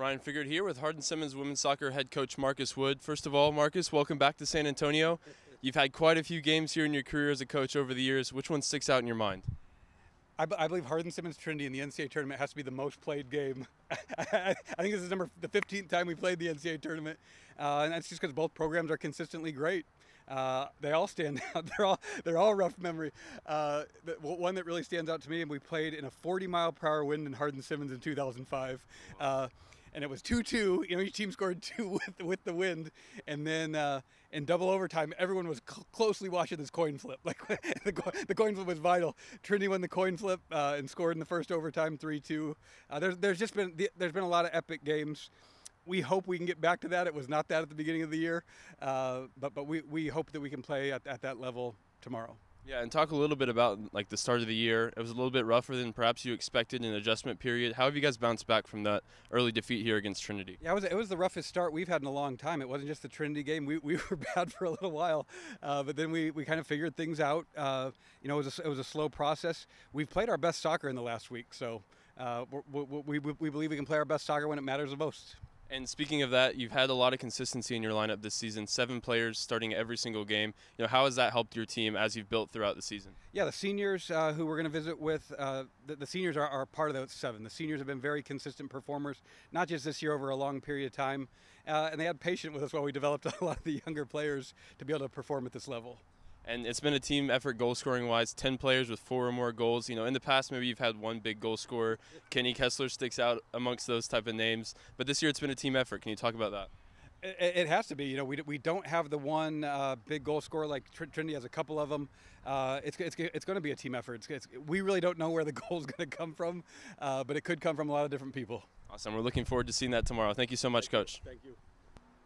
Ryan Figured here with Hardin-Simmons women's soccer head coach Marcus Wood. First of all, Marcus, welcome back to San Antonio. You've had quite a few games here in your career as a coach over the years. Which one sticks out in your mind? I believe Hardin-Simmons Trinity in the NCAA tournament has to be the most played game. I think this is the 15th time we played the NCAA tournament, and that's just because both programs are consistently great. They all stand out. They're all rough memory. The one that really stands out to me, and we played in a 40-mile-per-hour wind in Hardin-Simmons in 2005. And it was 2-2. Each team scored 2 with the wind, and then in double overtime, everyone was closely watching this coin flip. Like the coin flip was vital. Trinity won the coin flip and scored in the first overtime, 3-2. There's been a lot of epic games. We hope we can get back to that. It was not that at the beginning of the year, but we hope that we can play at that level tomorrow. Yeah, and talk a little bit about the start of the year. It was a little bit rougher than perhaps you expected in an adjustment period. How have you guys bounced back from that early defeat here against Trinity? Yeah, it was the roughest start we've had in a long time. It wasn't just the Trinity game. We were bad for a little while, but then we kind of figured things out. It was a slow process. We've played our best soccer in the last week, so we believe we can play our best soccer when it matters the most. And speaking of that, you've had a lot of consistency in your lineup this season, 7 players starting every single game. How has that helped your team as you've built throughout the season? Yeah, the seniors who we're going to visit with, the seniors are part of those 7. The seniors have been very consistent performers, not just this year, over a long period of time. And they had patience with us while we developed a lot of the younger players to be able to perform at this level. And it's been a team effort goal-scoring wise, 10 players with 4 or more goals. In the past, maybe you've had one big goal scorer. Kenny Kessler sticks out amongst those type of names. But this year it's been a team effort. Can you talk about that? It has to be. We don't have the one big goal scorer like Trinity has a couple of them. It's going to be a team effort. We really don't know where the goal is going to come from, but it could come from a lot of different people. Awesome. We're looking forward to seeing that tomorrow. Thank you so much, Coach. Thank you.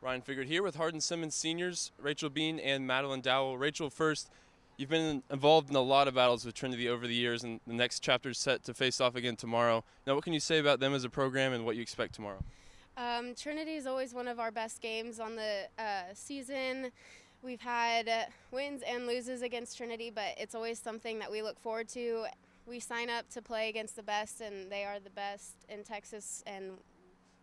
Ryan Figured here with Hardin-Simmons seniors, Rachel Bean and Madeline Dowell. Rachel, first, you've been involved in a lot of battles with Trinity over the years, and the next chapter is set to face off again tomorrow. Now, what can you say about them as a program and what you expect tomorrow? Trinity is always one of our best games on the season. We've had wins and loses against Trinity, but it's always something that we look forward to. We sign up to play against the best, and they are the best in Texas, and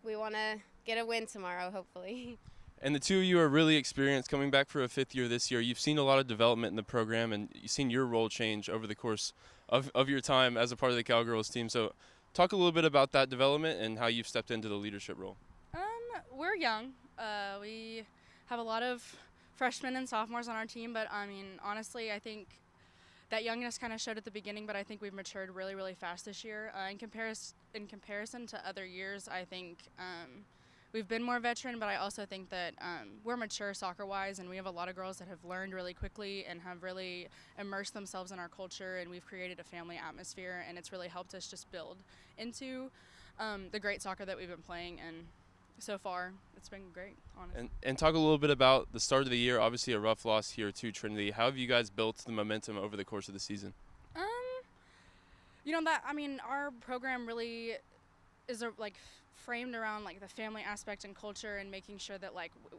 we want to get a win tomorrow, hopefully. And the two of you are really experienced, coming back for a 5th year this year. You've seen a lot of development in the program, and you've seen your role change over the course of your time as a part of the Cowgirls team. So talk a little bit about that development and how you've stepped into the leadership role. We're young. We have a lot of freshmen and sophomores on our team, but honestly, I think that youngness kind of showed at the beginning, but I think we've matured really, really fast this year. In comparison to other years, I think we've been more veteran, but I also think that we're mature soccer-wise, and we have a lot of girls that have learned really quickly and have really immersed themselves in our culture, and we've created a family atmosphere, and it's really helped us just build into the great soccer that we've been playing, and so far it's been great, honestly. And talk a little bit about the start of the year, obviously a rough loss here to Trinity. How have you guys built the momentum over the course of the season? Our program really is framed around the family aspect and culture, and making sure that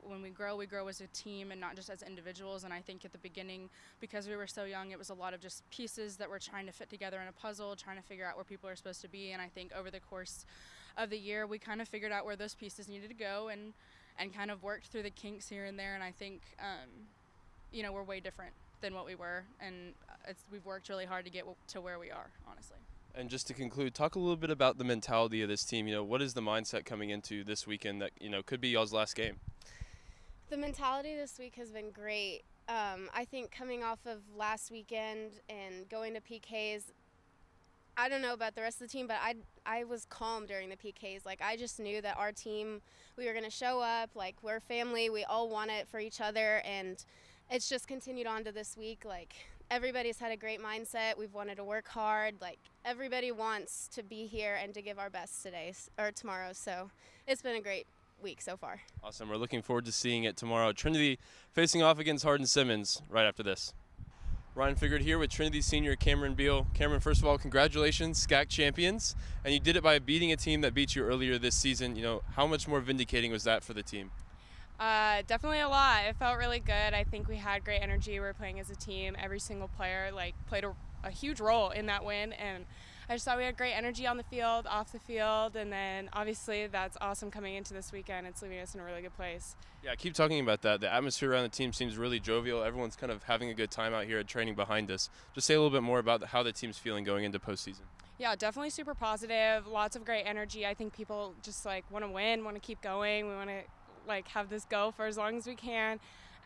when we grow as a team and not just as individuals. And I think at the beginning, because we were so young, it was a lot of just pieces that we're trying to fit together in a puzzle, trying to figure out where people are supposed to be. And I think over the course of the year, we kind of figured out where those pieces needed to go and kind of worked through the kinks here and there. And I think we're way different than what we were, and we've worked really hard to get to where we are, honestly. And just to conclude, talk a little bit about the mentality of this team. What is the mindset coming into this weekend that, could be y'all's last game? The mentality this week has been great. I think coming off of last weekend and going to PKs, I don't know about the rest of the team, but I was calm during the PKs. I just knew that our team, we were going to show up. We're family. We all want it for each other, and it's just continued on to this week. Everybody's had a great mindset. We've wanted to work hard. Everybody wants to be here and to give our best tomorrow. So it's been a great week so far. Awesome. We're looking forward to seeing it tomorrow. Trinity facing off against Hardin-Simmons right after this. Ryan Figured here with Trinity senior Cameron Beal. Cameron, first of all, congratulations, SCAC champions. And you did it by beating a team that beat you earlier this season. How much more vindicating was that for the team? Definitely a lot. It felt really good. I think we had great energy. We were playing as a team. Every single player played a huge role in that win, and I just thought we had great energy on the field, off the field, and then obviously that's awesome coming into this weekend. It's leaving us in a really good place. Yeah, keep talking about that. The atmosphere around the team seems really jovial. Everyone's kind of having a good time out here at training behind us. Just say a little bit more about how the team's feeling going into postseason. Yeah, definitely super positive. Lots of great energy. I think people just like want to win, want to keep going. We want to like have this go for as long as we can.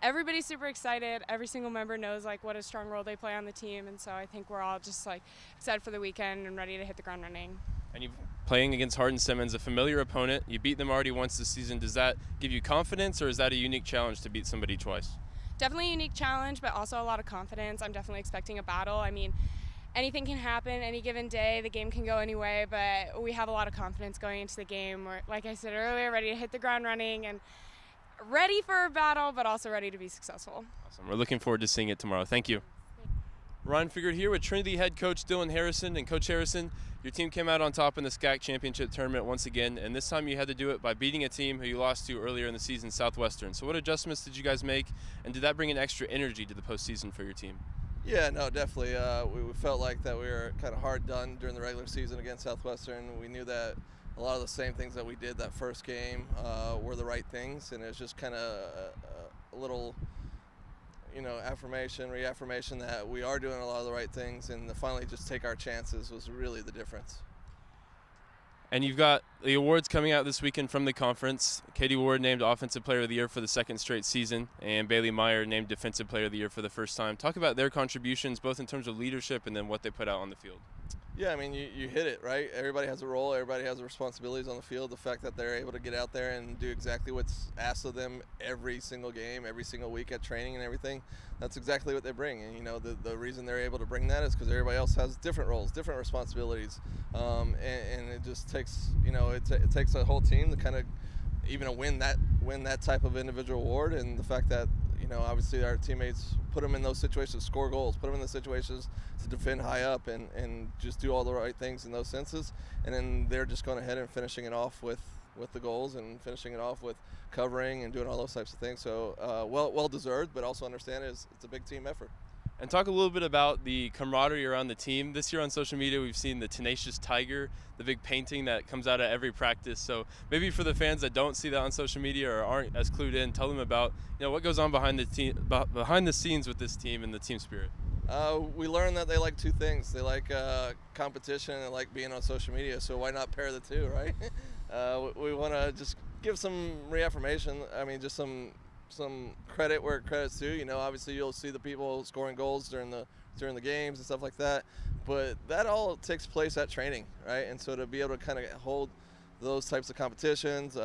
Everybody's super excited. Every single member knows like what a strong role they play on the team, and so I think we're all just like excited for the weekend and ready to hit the ground running. And you're playing against Hardin-Simmons, a familiar opponent. You beat them already once this season. Does that give you confidence, or is that a unique challenge to beat somebody twice? Definitely a unique challenge, but also a lot of confidence. I'm definitely expecting a battle. I mean, anything can happen any given day. The game can go any way, but we have a lot of confidence going into the game. We're, like I said earlier, ready to hit the ground running and ready for a battle, but also ready to be successful. Awesome. We're looking forward to seeing it tomorrow. Thank you. Ryan Figured here with Trinity head coach Dylan Harrison. And Coach Harrison, your team came out on top in the SCAC championship tournament once again, and this time you had to do it by beating a team who you lost to earlier in the season, Southwestern. So what adjustments did you guys make, and did that bring an extra energy to the postseason for your team? Yeah, no, definitely. We felt like that we were kind of hard done during the regular season against Southwestern. We knew that a lot of the same things that we did that first game were the right things, and it was just kind of a little, reaffirmation that we are doing a lot of the right things, and to finally just take our chances was really the difference. And you've got the awards coming out this weekend from the conference. Katie Ward named Offensive Player of the Year for the second straight season, and Bailey Meyer named Defensive Player of the Year for the first time. Talk about their contributions, both in terms of leadership and then what they put out on the field. Yeah, I mean, you hit it, right? Everybody has a role. Everybody has responsibilities on the field. The fact that they're able to get out there and do exactly what's asked of them every single game, every single week at training and everything, that's exactly what they bring. And, the reason they're able to bring that is because everybody else has different roles, different responsibilities. And it just takes, it takes a whole team to kind of even win that type of individual award. And the fact that, obviously our teammates put them in those situations, score goals, put them in the situations to defend high up and just do all the right things in those senses. And then they're just going ahead and finishing it off with the goals and finishing it off with covering and doing all those types of things. So well deserved, but also understand it's a big team effort. And talk a little bit about the camaraderie around the team. This year on social media, we've seen the Tenacious Tiger, the big painting that comes out at every practice. So maybe for the fans that don't see that on social media or aren't as clued in, tell them about what goes on behind the scenes with this team and the team spirit. We learned that they like two things. They like competition and like being on social media. So why not pair the two, right? We want to just give some reaffirmation. I mean, just some credit where credit's due. Obviously you'll see the people scoring goals during the games and stuff like that, but that all takes place at training, right? And so to be able to kind of hold those types of competitions,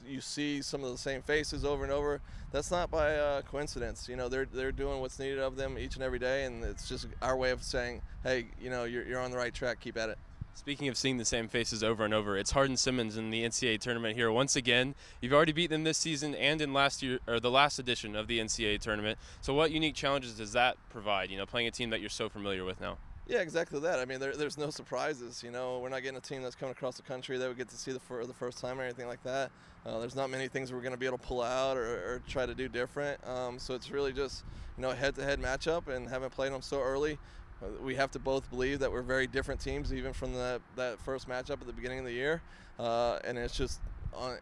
you see some of the same faces over and over. That's not by coincidence. They're doing what's needed of them each and every day, and it's just our way of saying, hey, you're on the right track. Keep at it. Speaking of seeing the same faces over and over, it's Hardin-Simmons in the NCAA tournament here once again. You've already beat them this season and in the last edition of the NCAA tournament. So what unique challenges does that provide, playing a team that you're so familiar with now? Yeah, exactly that. I mean, there's no surprises. We're not getting a team that's coming across the country that we get to see for the first time or anything like that. There's not many things we're going to be able to pull out or try to do different. So it's really just, a head-to-head matchup, and having played them so early, we have to both believe that we're very different teams, even from that first matchup at the beginning of the year. And it's just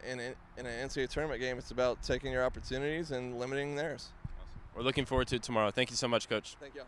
in an NCAA tournament game, it's about taking your opportunities and limiting theirs. Awesome. We're looking forward to it tomorrow. Thank you so much, Coach. Thank you.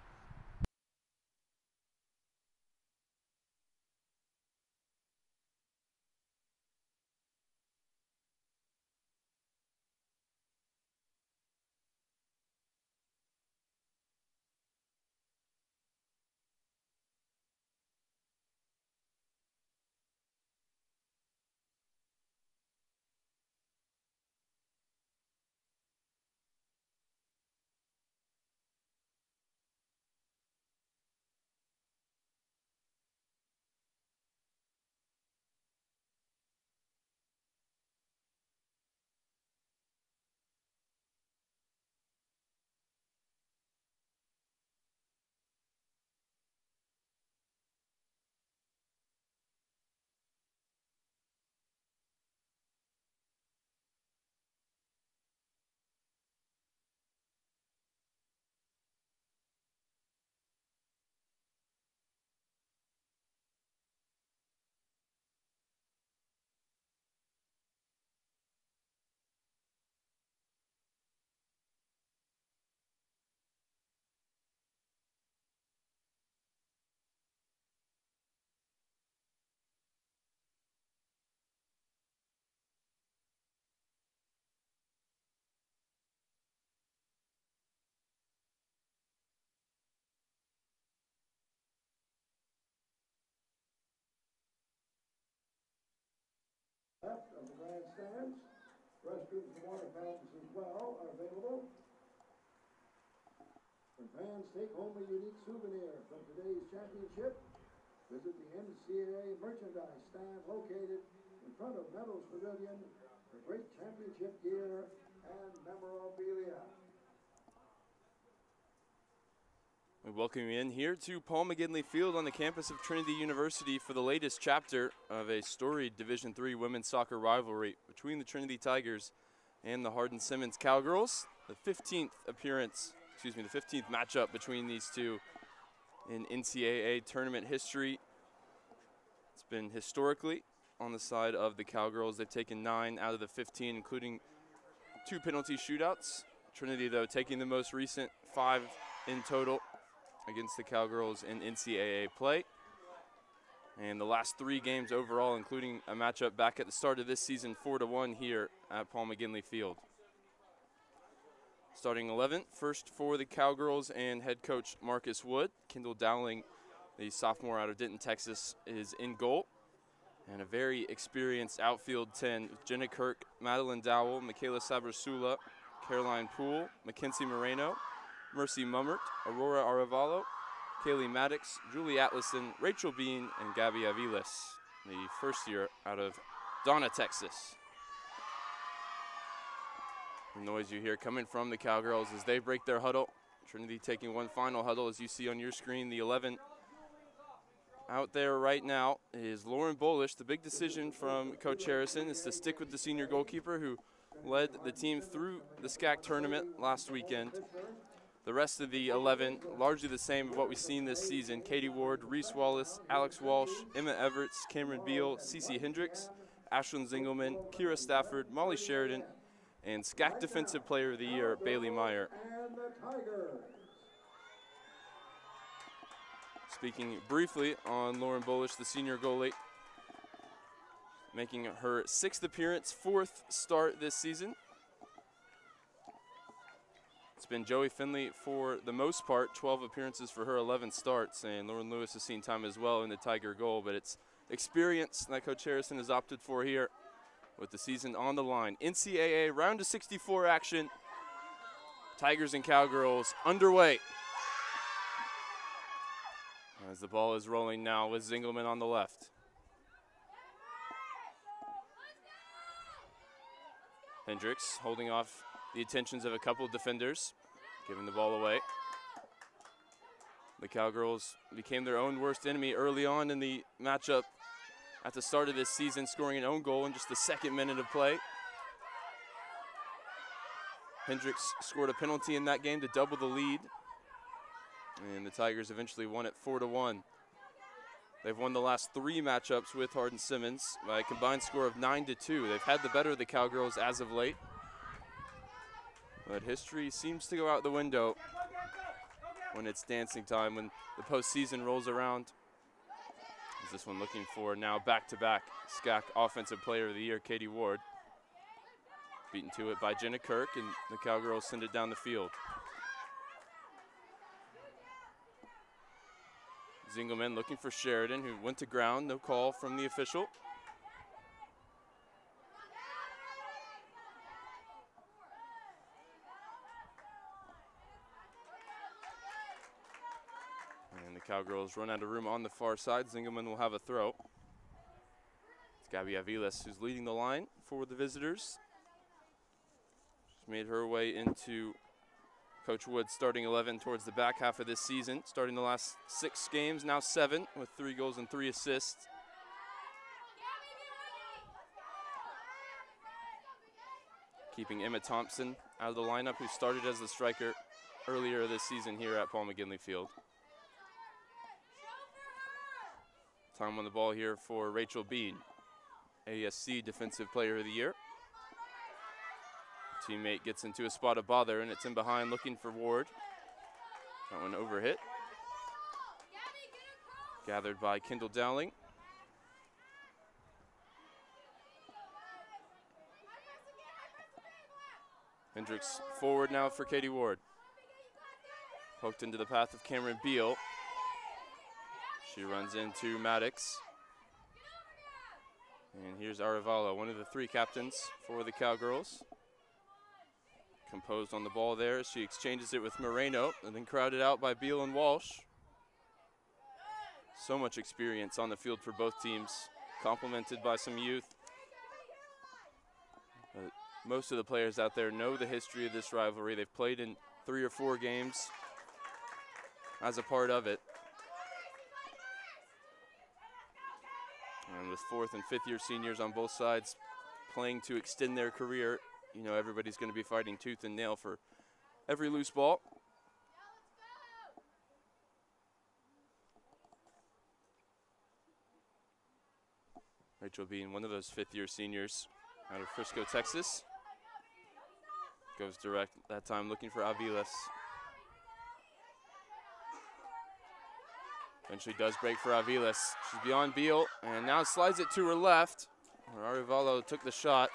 Restrooms and water fountains as well are available. When fans take home a unique souvenir from today's championship, visit the NCAA merchandise stand located in front of Meadows Pavilion for great championship gear and memorabilia. We welcome you in here to Paul McGinley Field on the campus of Trinity University for the latest chapter of a storied Division III women's soccer rivalry between the Trinity Tigers and the Hardin-Simmons Cowgirls. The 15th matchup between these two in NCAA tournament history. It's been historically on the side of the Cowgirls. They've taken 9 out of the 15, including 2 penalty shootouts. Trinity, though, taking the most recent 5 in total against the Cowgirls in NCAA play. And the last 3 games overall, including a matchup back at the start of this season, 4-1 here at Paul McGinley Field. Starting 11, first for the Cowgirls and head coach Marcus Wood. Kendall Dowling, the sophomore out of Denton, Texas, is in goal. And a very experienced outfield 10 with Jenna Kirk, Madeline Dowell, Michaela Sabrasula, Caroline Poole, Mackenzie Moreno, Mercy Mummert, Aurora Arevalo, Kaylee Maddox, Julie Atlison, Rachel Bean, and Gabby Aviles, the first year out of Donna, Texas. The noise you hear coming from the Cowgirls as they break their huddle. Trinity taking one final huddle, as you see on your screen. The 11 out there right now is Lauren Bolish. The big decision from Coach Harrison is to stick with the senior goalkeeper who led the team through the SCAC tournament last weekend. The rest of the 11, largely the same of what we've seen this season. Katie Ward, Reese Wallace, Alex Walsh, Emma Everts, Cameron Beal, Cece Hendricks, Ashlyn Zingelman, Kira Stafford, Molly Sheridan, and SCAC Defensive Player of the Year, Bailey Meyer. Speaking briefly on Lauren Bolish, the senior goalie, making her 6th appearance, 4th start this season. It's been Joey Finley for the most part, 12 appearances for her, 11 starts, and Lauren Lewis has seen time as well in the Tiger goal, but it's experience that Coach Harrison has opted for here with the season on the line. NCAA round of 64 action. Tigers and Cowgirls underway. As the ball is rolling now with Zingelman on the left. Hendricks holding off the attentions of a couple of defenders, giving the ball away. The Cowgirls became their own worst enemy early on in the matchup at the start of this season, scoring an own goal in just the 2nd minute of play. Hendricks scored a penalty in that game to double the lead, and the Tigers eventually won it 4-1. They've won the last 3 matchups with Hardin-Simmons by a combined score of 9-2. They've had the better of the Cowgirls as of late, but history seems to go out the window when it's dancing time, when the postseason rolls around. Is this one looking for now back-to-back SCAC Offensive Player of the Year, Katie Ward. Beaten to it by Jenna Kirk, and the Cowgirls send it down the field. Zingelman looking for Sheridan, who went to ground, no call from the official. And the Cowgirls run out of room on the far side. Zingelman will have a throw. It's Gabby Aviles who's leading the line for the visitors. She's made her way into Coach Wood's starting 11 towards the back half of this season, starting the last 6 games, now 7, with 3 goals and 3 assists. Keeping Emma Thompson out of the lineup, who started as the striker earlier this season here at Paul McGinley Field. Time on the ball here for Rachel Bean, ASC Defensive Player of the Year. Teammate gets into a spot of bother, and it's in behind looking for Ward. That one overhit. Gathered by Kendall Dowling. Hendricks forward now for Katie Ward. Poked into the path of Cameron Beal. She runs into Maddox. And here's Arevalo, one of the three captains for the Cowgirls. Composed on the ball there. She exchanges it with Moreno and then crowded out by Beal and Walsh. So much experience on the field for both teams, complemented by some youth. Most of the players out there know the history of this rivalry. They've played in 3 or 4 games as a part of it. And with 4th and 5th year seniors on both sides playing to extend their career, you know everybody's going to be fighting tooth and nail for every loose ball. Rachel being one of those 5th year seniors out of Frisco, Texas. Goes direct that time looking for Aviles. Eventually does break for Aviles. She's beyond Beal and now slides it to her left. Arevalo took the shot,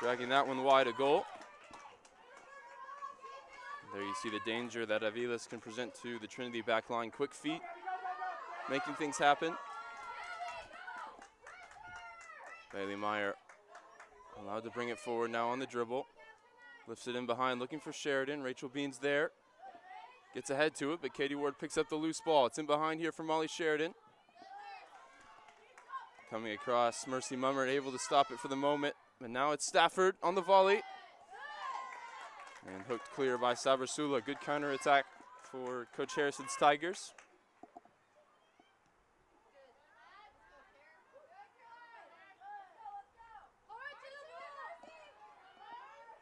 dragging that one wide, a goal. There you see the danger that Aviles can present to the Trinity backline. Quick feet, making things happen. Bailey Meyer allowed to bring it forward now on the dribble. Lifts it in behind, looking for Sheridan. Rachel Bean's there. Gets ahead to it, but Katie Ward picks up the loose ball. It's in behind here for Molly Sheridan. Coming across, Mercy Mummer able to stop it for the moment. And now it's Stafford on the volley. And hooked clear by Sabrasula. Good counterattack for Coach Harrison's Tigers.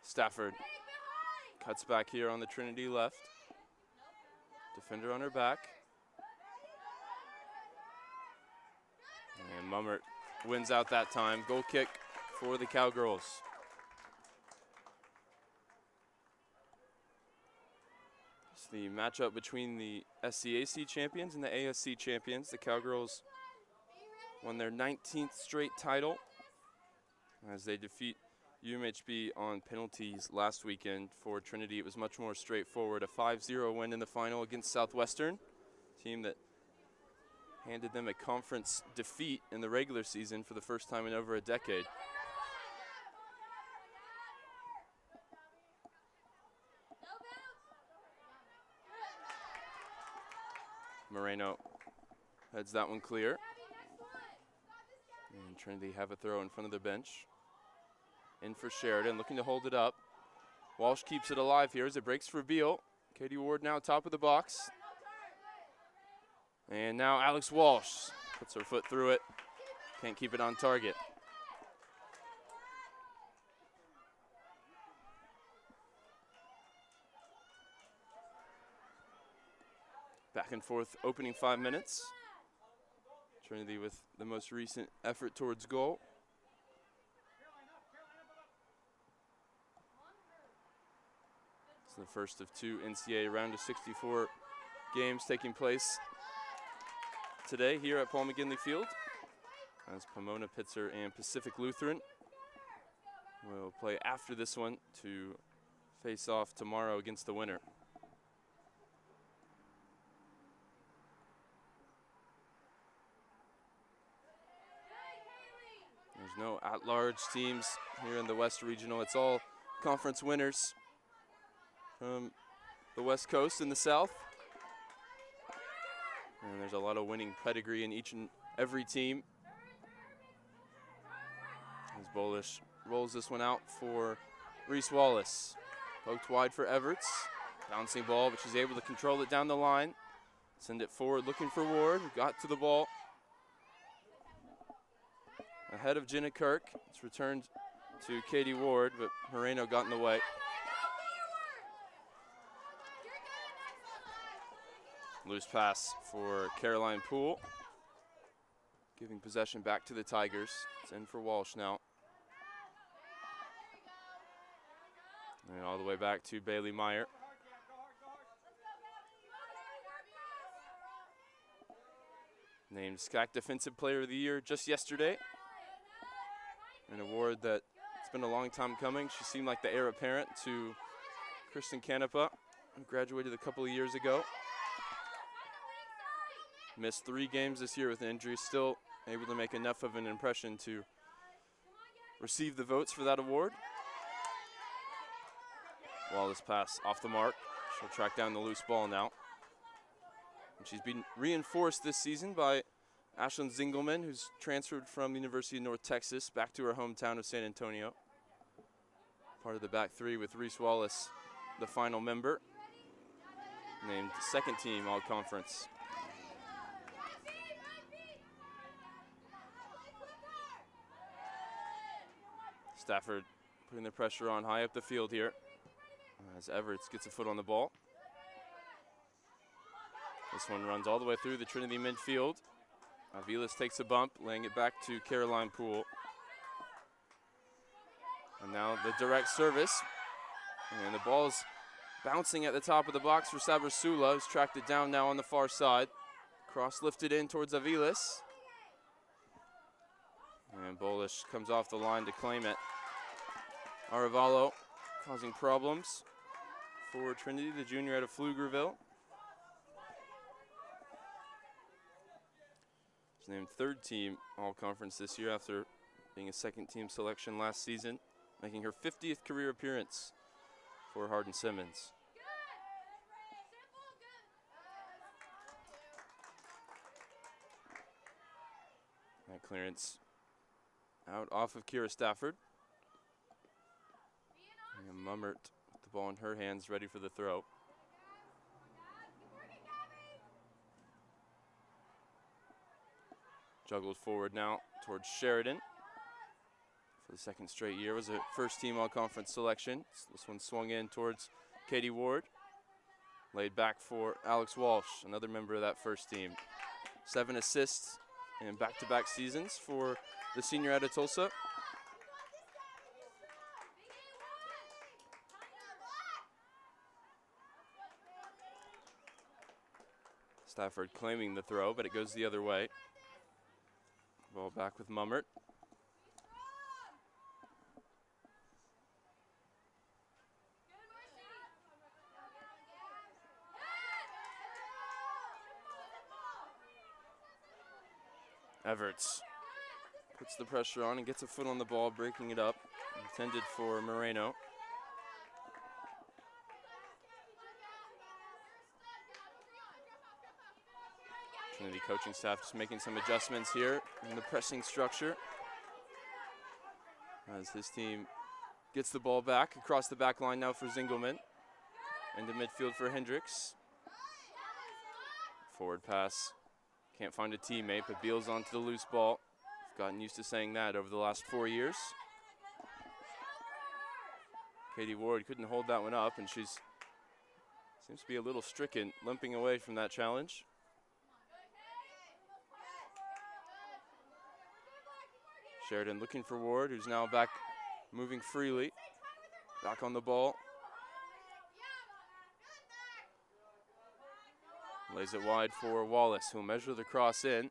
Stafford cuts back here on the Trinity left. Defender on her back. And Mummert wins out that time. Goal kick for the Cowgirls. It's the matchup between the SCAC champions and the ASC champions. The Cowgirls won their 19th straight title as they defeat UMHB on penalties last weekend. For Trinity, it was much more straightforward. A 5-0 win in the final against Southwestern, team that handed them a conference defeat in the regular season for the first time in over a decade. Moreno heads that one clear. And Trinity have a throw in front of the bench. In for Sheridan, looking to hold it up. Walsh keeps it alive here as it breaks for Beal. Katie Ward now top of the box. And now Alex Walsh puts her foot through it. Can't keep it on target. Back and forth opening 5 minutes. Trinity with the most recent effort towards goal. It's the first of 2 NCAA round of 64 games taking place today here at Paul McGinley Field, as Pomona Pitzer and Pacific Lutheran will play after this one to face off tomorrow against the winner. There's no at-large teams here in the West Regional. It's all conference winners from the West Coast and the South. And there's a lot of winning pedigree in each and every team. As Bolish rolls this one out for Reese Wallace. Poked wide for Everts. Bouncing ball, but she's able to control it down the line. Send it forward, looking for Ward. Got to the ball. Ahead of Jenna Kirk. It's returned to Katie Ward, but Moreno got in the way. Loose pass for Caroline Poole. Giving possession back to the Tigers. It's in for Walsh now. And all the way back to Bailey Meyer. Named SCAC Defensive Player of the Year just yesterday. An award that it's been a long time coming. She seemed like the heir apparent to Kristen Canepa, who graduated a couple of years ago. Missed 3 games this year with an injury, still able to make enough of an impression to receive the votes for that award. Wallace pass off the mark. She'll track down the loose ball now. And she's been reinforced this season by Ashlyn Zingelman, who's transferred from the University of North Texas back to her hometown of San Antonio. Part of the back three with Reese Wallace, the final member, named second team All-Conference. Stafford putting the pressure on high up the field here as Everts gets a foot on the ball. This one runs all the way through the Trinity midfield. Aviles takes a bump, laying it back to Caroline Poole. And now the direct service. And the ball's bouncing at the top of the box for Sabersula, who's tracked it down now on the far side. Cross lifted in towards Aviles. And Bolish comes off the line to claim it. Arevalo causing problems for Trinity, the junior out of Pflugerville. She's named third team All-Conference this year after being a second team selection last season, making her 50th career appearance for Hardin-Simmons. That clearance out off of Kira Stafford. And Mummert with the ball in her hands, ready for the throw. Juggled forward now towards Sheridan. For the second straight year, was a first team All-Conference selection. This one swung in towards Katie Ward. Laid back for Alex Walsh, another member of that first team. 7 assists in back-to-back seasons for the senior out of Tulsa. Stafford claiming the throw, but it goes the other way. Ball back with Mummert. Everts puts the pressure on and gets a foot on the ball, breaking it up. Intended for Moreno. Trinity coaching staff just making some adjustments here in the pressing structure as this team gets the ball back across the back line now for Zingelman. Into midfield for Hendricks. Forward pass. Can't find a teammate, but Beals onto the loose ball. I've gotten used to saying that over the last 4 years. Katie Ward couldn't hold that one up, and she's seems to be a little stricken, limping away from that challenge. Sheridan looking for Ward, who's now back moving freely. Back on the ball. Lays it wide for Wallace, who'll measure the cross in.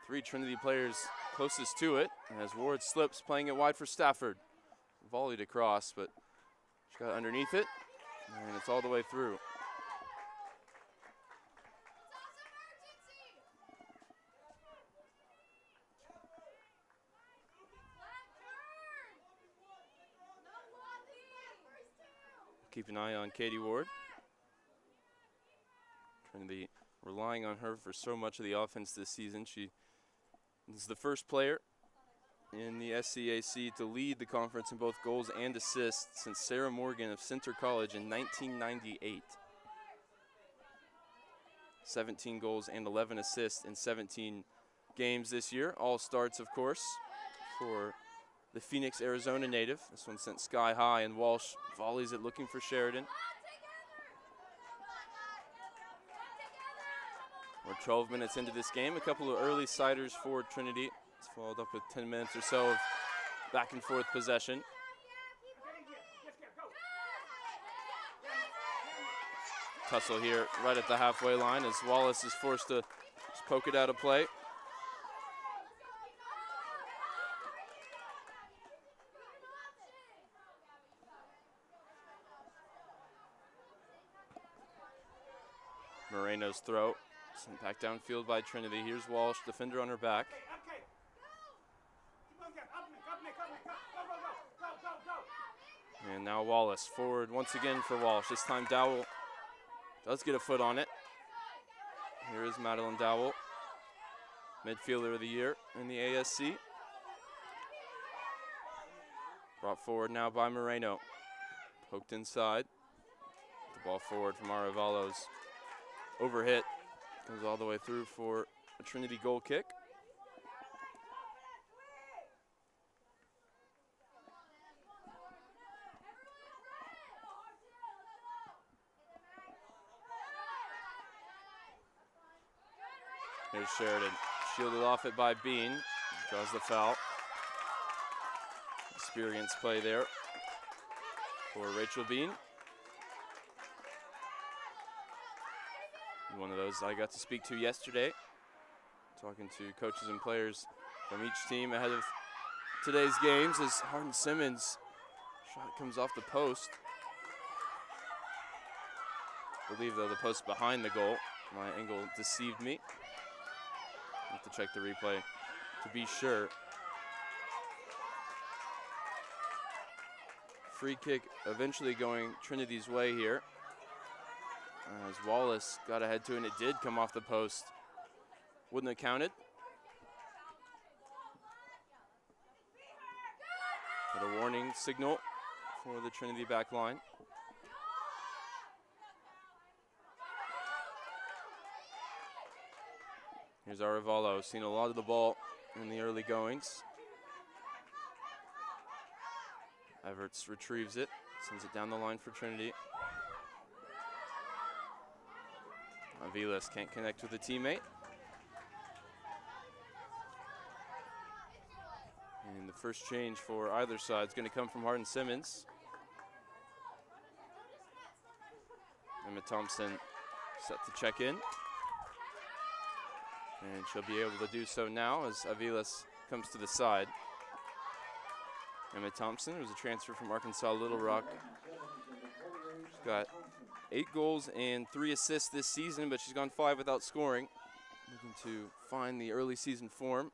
3 Trinity players closest to it. And as Ward slips, playing it wide for Stafford. Volleyed across, but she got underneath it. And it's all the way through. Keep an eye on Katie Ward. Trinity relying on her for so much of the offense this season. She is the first player in the SCAC to lead the conference in both goals and assists since Sarah Morgan of Center College in 1998. 17 goals and 11 assists in 17 games this year. All starts, of course, for the Phoenix, Arizona native. This one sent sky high, and Walsh volleys it looking for Sheridan. We're 12 minutes into this game. A couple of early siders for Trinity. It's followed up with 10 minutes or so of back and forth possession. Tussle here right at the halfway line as Wallace is forced to just poke it out of play. Moreno's throw, sent back downfield by Trinity. Here's Walsh, defender on her back. And now Wallace forward once again for Walsh. This time Dowell does get a foot on it. Here is Madeline Dowell, midfielder of the year in the ASC. Brought forward now by Moreno. Poked inside. The ball forward from Aravalo's overhit. Goes all the way through for a Trinity goal kick. Here's Sheridan, shielded off it by Bean, draws the foul. Experience play there for Rachel Bean. One of those I got to speak to yesterday, talking to coaches and players from each team ahead of today's games as Hardin-Simmons shot comes off the post. I believe though the post behind the goal. My angle deceived me. I have to check the replay to be sure. Free kick eventually going Trinity's way here. As Wallace got ahead to it, and it did come off the post. Wouldn't have counted. But a warning signal for the Trinity back line. Here's Aravalo, seen a lot of the ball in the early goings. Everts retrieves it, sends it down the line for Trinity. Aviles can't connect with a teammate. And the first change for either side is going to come from Hardin-Simmons. Emma Thompson set to check in. And she'll be able to do so now as Aviles comes to the side. Emma Thompson was a transfer from Arkansas Little Rock. She's got 8 goals and 3 assists this season, but she's gone 5 without scoring. Looking to find the early season form.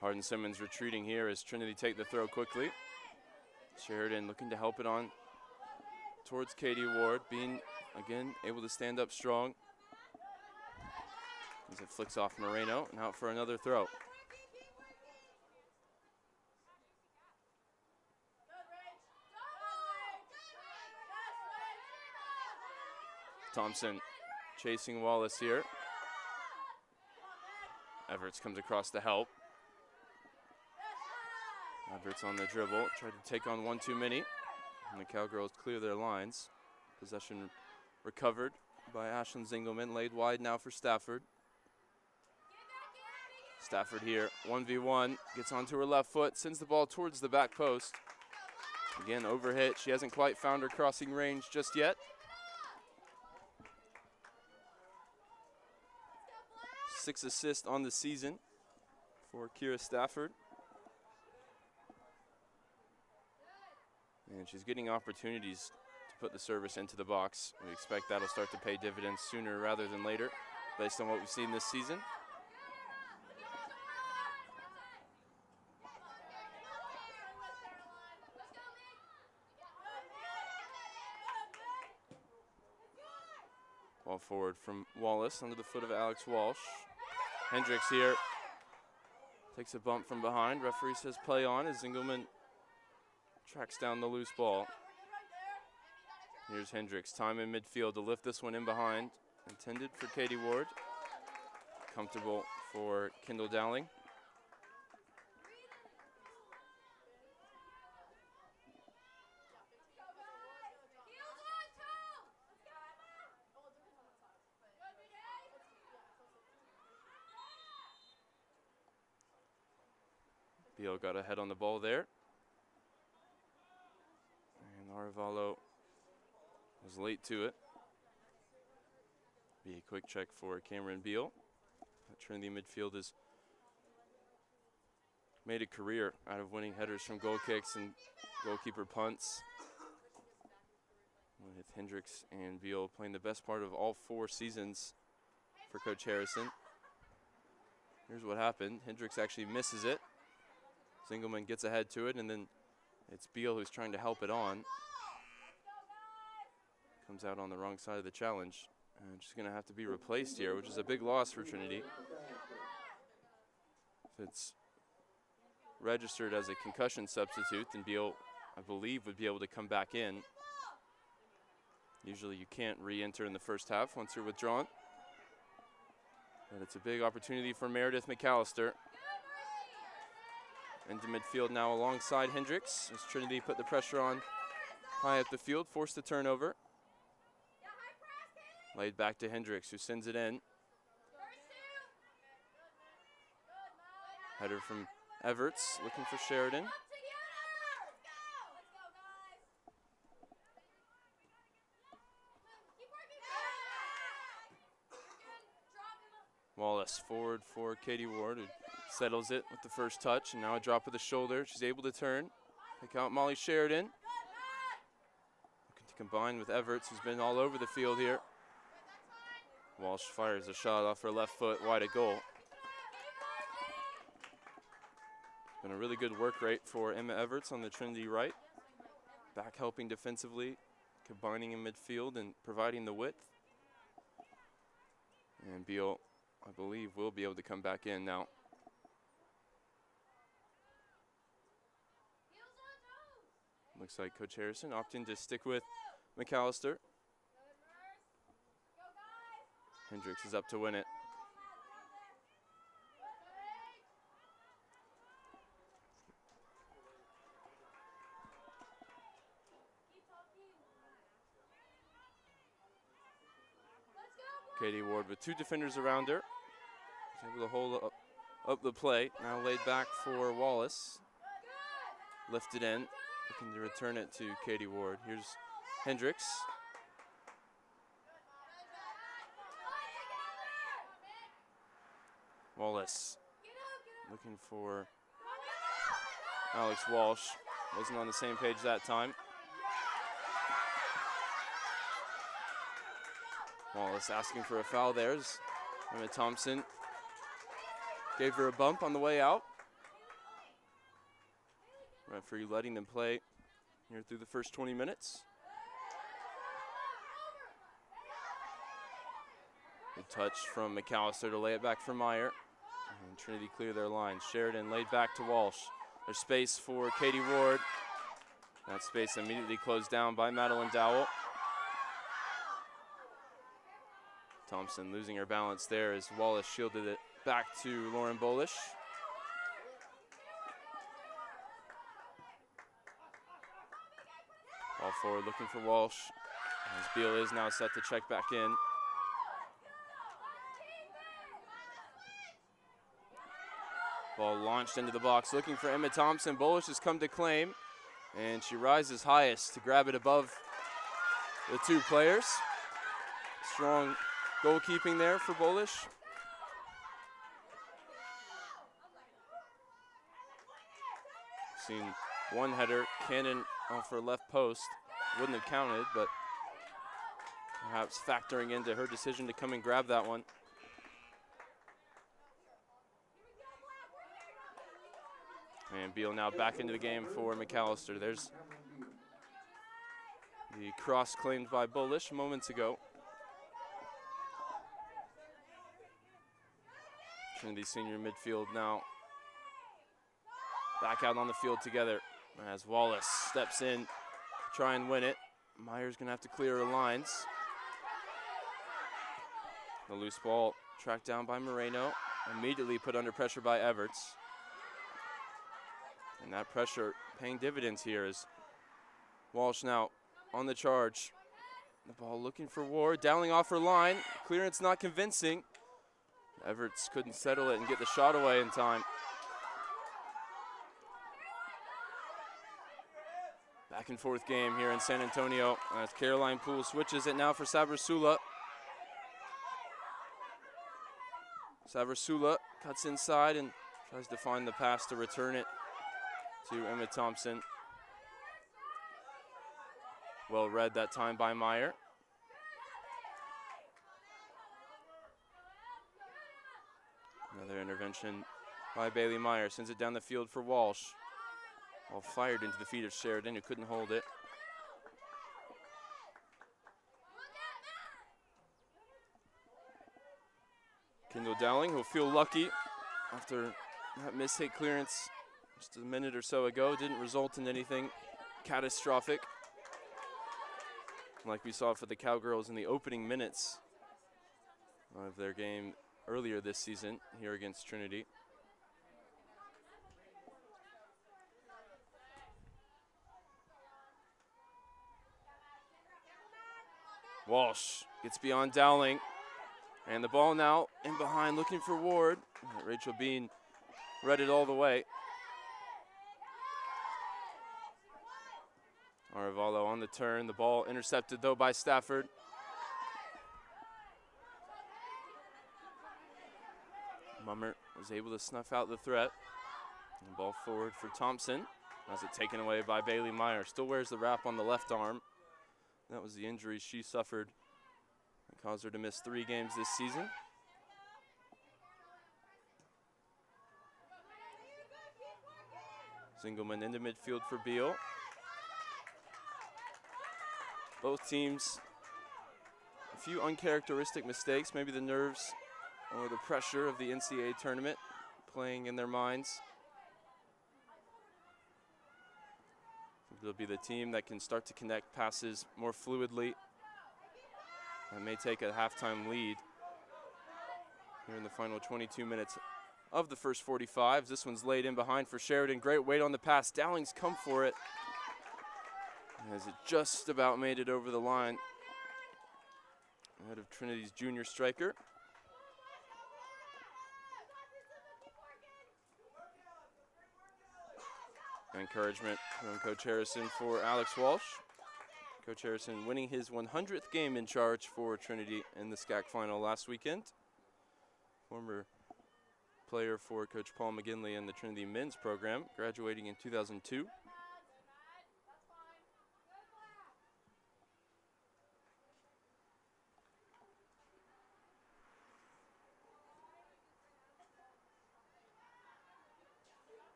Hardin-Simmons retreating here as Trinity take the throw quickly. Sheridan looking to help it on towards Katie Ward, being again able to stand up strong as it flicks off Moreno and out for another throw. Thompson chasing Wallace here. Everts comes across to help. Everts on the dribble, tried to take on one too many, and the Cowgirls clear their lines. Possession recovered by Ashlyn Zingelman, laid wide now for Stafford. Stafford here, 1v1, gets onto her left foot, sends the ball towards the back post. Again, overhit, she hasn't quite found her crossing range just yet. 6 assists on the season for Kira Stafford. And she's getting opportunities to put the service into the box. We expect that'll start to pay dividends sooner rather than later, based on what we've seen this season. Ball forward from Wallace under the foot of Alex Walsh. Hendricks here takes a bump from behind. Referee says play on as Zingelman tracks down the loose ball. Here's Hendricks, time in midfield to lift this one in behind. Intended for Katie Ward. Comfortable for Kendall Dowling. Beal got ahead on the ball there. Aravalo was late to it. Be a quick check for Cameron Beal. Trinity midfield has made a career out of winning headers from goal kicks and goalkeeper punts. with Hendricks and Beal playing the best part of all 4 seasons for Coach Harrison. Here's what happened. Hendricks actually misses it. Zingelman gets ahead to it, and then it's Beal who's trying to help it on. Comes out on the wrong side of the challenge. And she's going to have to be replaced here, which is a big loss for Trinity. If it's registered as a concussion substitute, then Beal, I believe, would be able to come back in. Usually you can't re-enter in the first half once you're withdrawn. But it's a big opportunity for Meredith McAllister. Into midfield now alongside Hendricks as Trinity put the pressure on high up the field, forced the turnover. Laid back to Hendricks, who sends it in. Header from Everts, looking for Sheridan. Wallace forward for Katie Ward, who settles it with the first touch, and now a drop of the shoulder. She's able to turn, pick out Molly Sheridan. Looking to combine with Everts, who's been all over the field here. Walsh fires a shot off her left foot, wide of goal. Been a really good work rate for Emma Everts on the Trinity right. Back helping defensively, combining in midfield and providing the width. And Beal, I believe, will be able to come back in now. Looks like Coach Harrison opting to stick with McAllister. Hendricks is up to win it. Katie Ward with 2 defenders around her. She's able to hold up the play. Now laid back for Wallace. Lifted in, looking to return it to Katie Ward. Here's Hendricks. Wallace looking for Alex Walsh. Wasn't on the same page that time. Wallace asking for a foul there as Emma Thompson gave her a bump on the way out. Referee letting them play here through the first 20 minutes. Good touch from McAllister to lay it back for Meyer. And Trinity clear their lines. Sheridan laid back to Walsh. There's space for Katie Ward. That space immediately closed down by Madeline Dowell. Thompson losing her balance there as Wallace shielded it back to Lauren Bolish. Ball forward looking for Walsh. As Beal is now set to check back in. Ball launched into the box looking for Emma Thompson. Bolish has come to claim, and she rises highest to grab it above the 2 players. Strong goalkeeping there for Bolish. Seen one header, cannon off her left post. Wouldn't have counted, but perhaps factoring into her decision to come and grab that one. And Beal now back into the game for McAllister. There's the cross claimed by Bolish moments ago. Trinity senior midfield now back out on the field together as Wallace steps in to try and win it. Meyer's gonna have to clear her lines. The loose ball tracked down by Moreno, immediately put under pressure by Everts. And that pressure paying dividends here as Walsh now on the charge. The ball looking for Ward, dowling off her line. Clearance not convincing. Everts couldn't settle it and get the shot away in time. Back and forth game here in San Antonio as Caroline Poole switches it now for Sabrasula. Sabrasula cuts inside and tries to find the pass to return it to Emma Thompson. Well read that time by Meyer. Another intervention by Bailey Meyer. Sends it down the field for Walsh. Ball fired into the feet of Sheridan, who couldn't hold it. Kendall Dowling will feel lucky after that missed hit clearance just a minute or so ago. Didn't result in anything catastrophic like we saw for the Cowgirls in the opening minutes of their game earlier this season here against Trinity. Walsh gets beyond Dowling. And the ball now in behind, looking for Ward. Rachel Bean read it all the way. Arevalo on the turn. The ball intercepted, though, by Stafford. Mummer was able to snuff out the threat. And the ball forward for Thompson. Has it taken away by Bailey Meyer. Still wears the wrap on the left arm. That was the injury she suffered. It caused her to miss 3 games this season. Zingelman into midfield for Beal. Both teams, a few uncharacteristic mistakes, maybe the nerves or the pressure of the NCAA tournament playing in their minds. It'll be the team that can start to connect passes more fluidly. That may take a halftime lead here in the final 22 minutes of the first 45. This one's laid in behind for Sheridan. Great weight on the pass. Dowling's come for it. As it just about made it over the line. Ahead of Trinity's junior striker. Encouragement from Coach Harrison for Alex Walsh. Coach Harrison winning his 100th game in charge for Trinity in the SCAC final last weekend. Former player for Coach Paul McGinley and the Trinity men's program, graduating in 2002.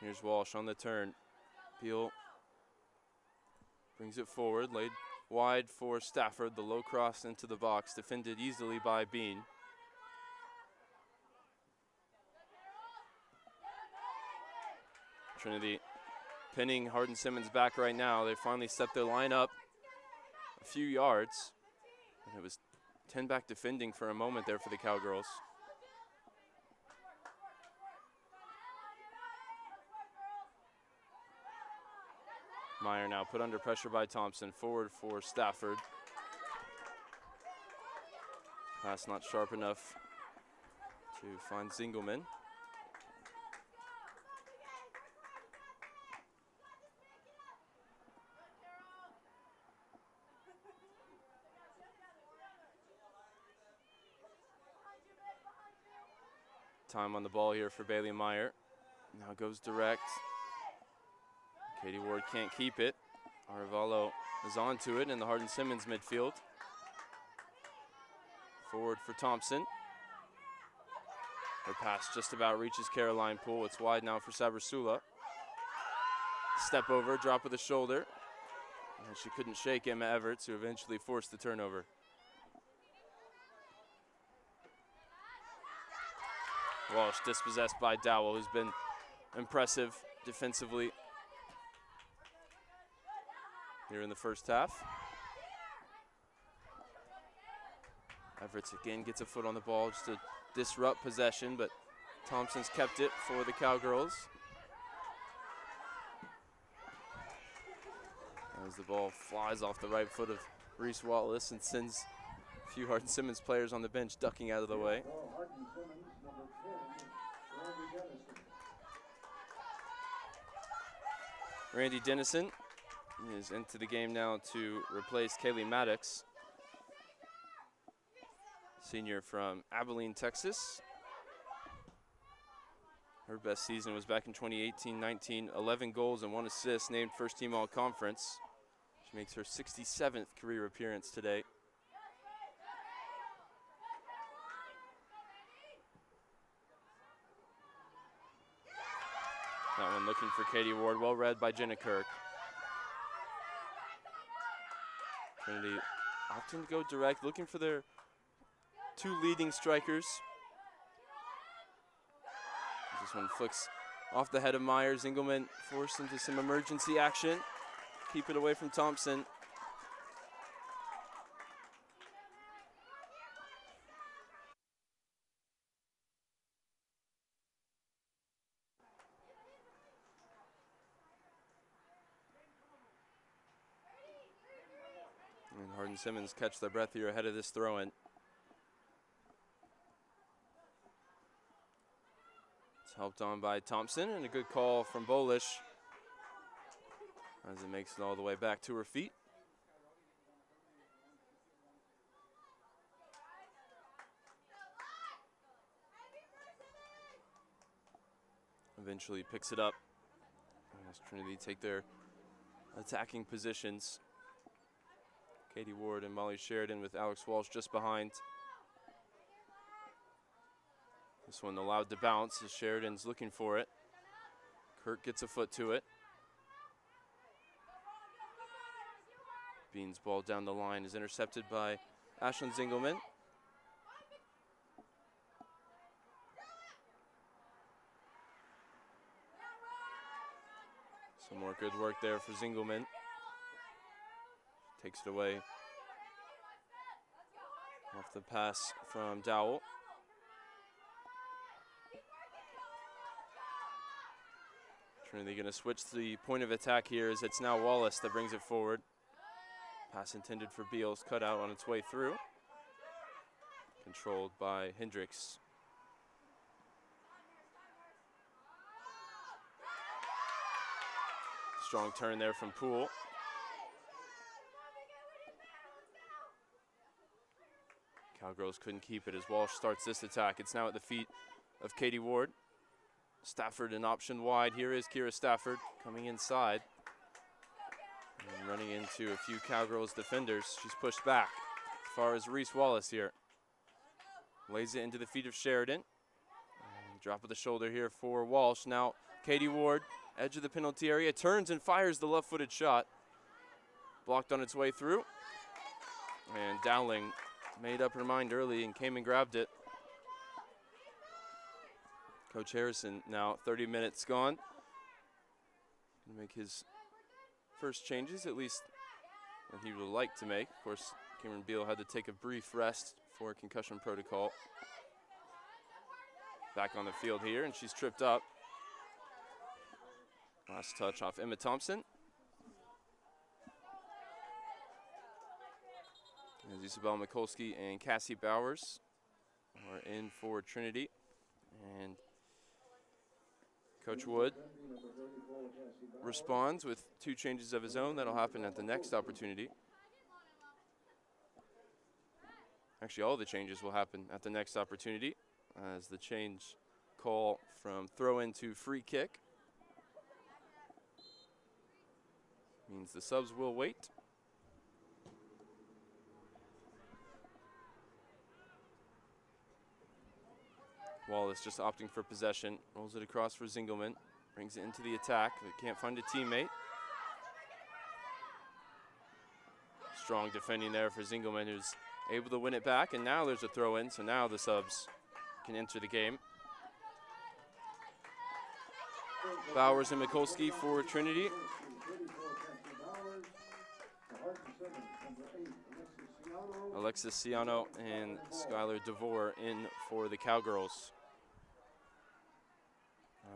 Here's Walsh on the turn. Beal brings it forward, laid wide for Stafford. The low cross into the box, defended easily by Bean. Trinity pinning Hardin-Simmons back right now. They finally stepped their line up a few yards. And it was 10 back defending for a moment there for the Cowgirls. Meyer now put under pressure by Thompson. Forward for Stafford. Pass not sharp enough to find Zingelman. Time on the ball here for Bailey Meyer. Now goes direct. Katie Ward can't keep it. Arevalo is onto it in the Hardin-Simmons midfield. Forward for Thompson. Her pass just about reaches Caroline Poole. It's wide now for Sabersula. Step over, drop of the shoulder. And she couldn't shake Emma Everts, who eventually forced the turnover. Walsh dispossessed by Dowell, who's been impressive defensively here in the first half. Everts again gets a foot on the ball just to disrupt possession, but Thompson's kept it for the Cowgirls. As the ball flies off the right foot of Reese Wallace and sends a few Hardin-Simmons players on the bench ducking out of the way. Randy Dennison is into the game now to replace Kaylee Maddox, senior from Abilene, Texas. Her best season was back in 2018-19, 11 goals and 1 assist, named first team all-conference. She makes her 67th career appearance today. That one looking for Katie Ward, well read by Jenna Kirk. Trinity opting to go direct, looking for their two leading strikers. This one flicks off the head of Myers. Engelman forced into some emergency action. Keep it away from Thompson. And Hardin-Simmons catch their breath here ahead of this throw-in. It's helped on by Thompson, and a good call from Bolish as it makes it all the way back to her feet. Eventually picks it up as Trinity take their attacking positions. Katie Ward and Molly Sheridan with Alex Walsh just behind. This one allowed to bounce as Sheridan's looking for it. Kirk gets a foot to it. Bean's ball down the line is intercepted by Ashlyn Zingelman. Some more good work there for Zingelman. Takes it away off the pass from Dowell. Trinity going to switch the point of attack here as it's now Wallace that brings it forward. Pass intended for Beals, cut out on its way through. Controlled by Hendricks. Strong turn there from Poole. Cowgirls couldn't keep it as Walsh starts this attack. It's now at the feet of Katie Ward. Stafford an option wide. Here is Kira Stafford coming inside. And running into a few Cowgirls defenders. She's pushed back as far as Reese Wallace here. Lays it into the feet of Sheridan. And drop of the shoulder here for Walsh. Now Katie Ward, edge of the penalty area, turns and fires the left-footed shot. Blocked on its way through. And Dowling made up her mind early and came and grabbed it. Coach Harrison now 30 minutes gone. Gonna make his first changes, at least that he would like to make. Of course, Cameron Beal had to take a brief rest for concussion protocol. Back on the field here, and she's tripped up. Last touch off Emma Thompson. As Isabel Mikulski and Cassie Bowers are in for Trinity. And Coach Wood responds with two changes of his own. That'll happen at the next opportunity. Actually, all the changes will happen at the next opportunity as the change call from throw-in to free kick means the subs will wait. Wallace just opting for possession, rolls it across for Zingelman, brings it into the attack, but can't find a teammate. Strong defending there for Zingelman, who's able to win it back, and now there's a throw-in, so now the subs can enter the game. Bowers and Mikulski for Trinity. Alexis Ciano and Skylar DeVore in for the Cowgirls.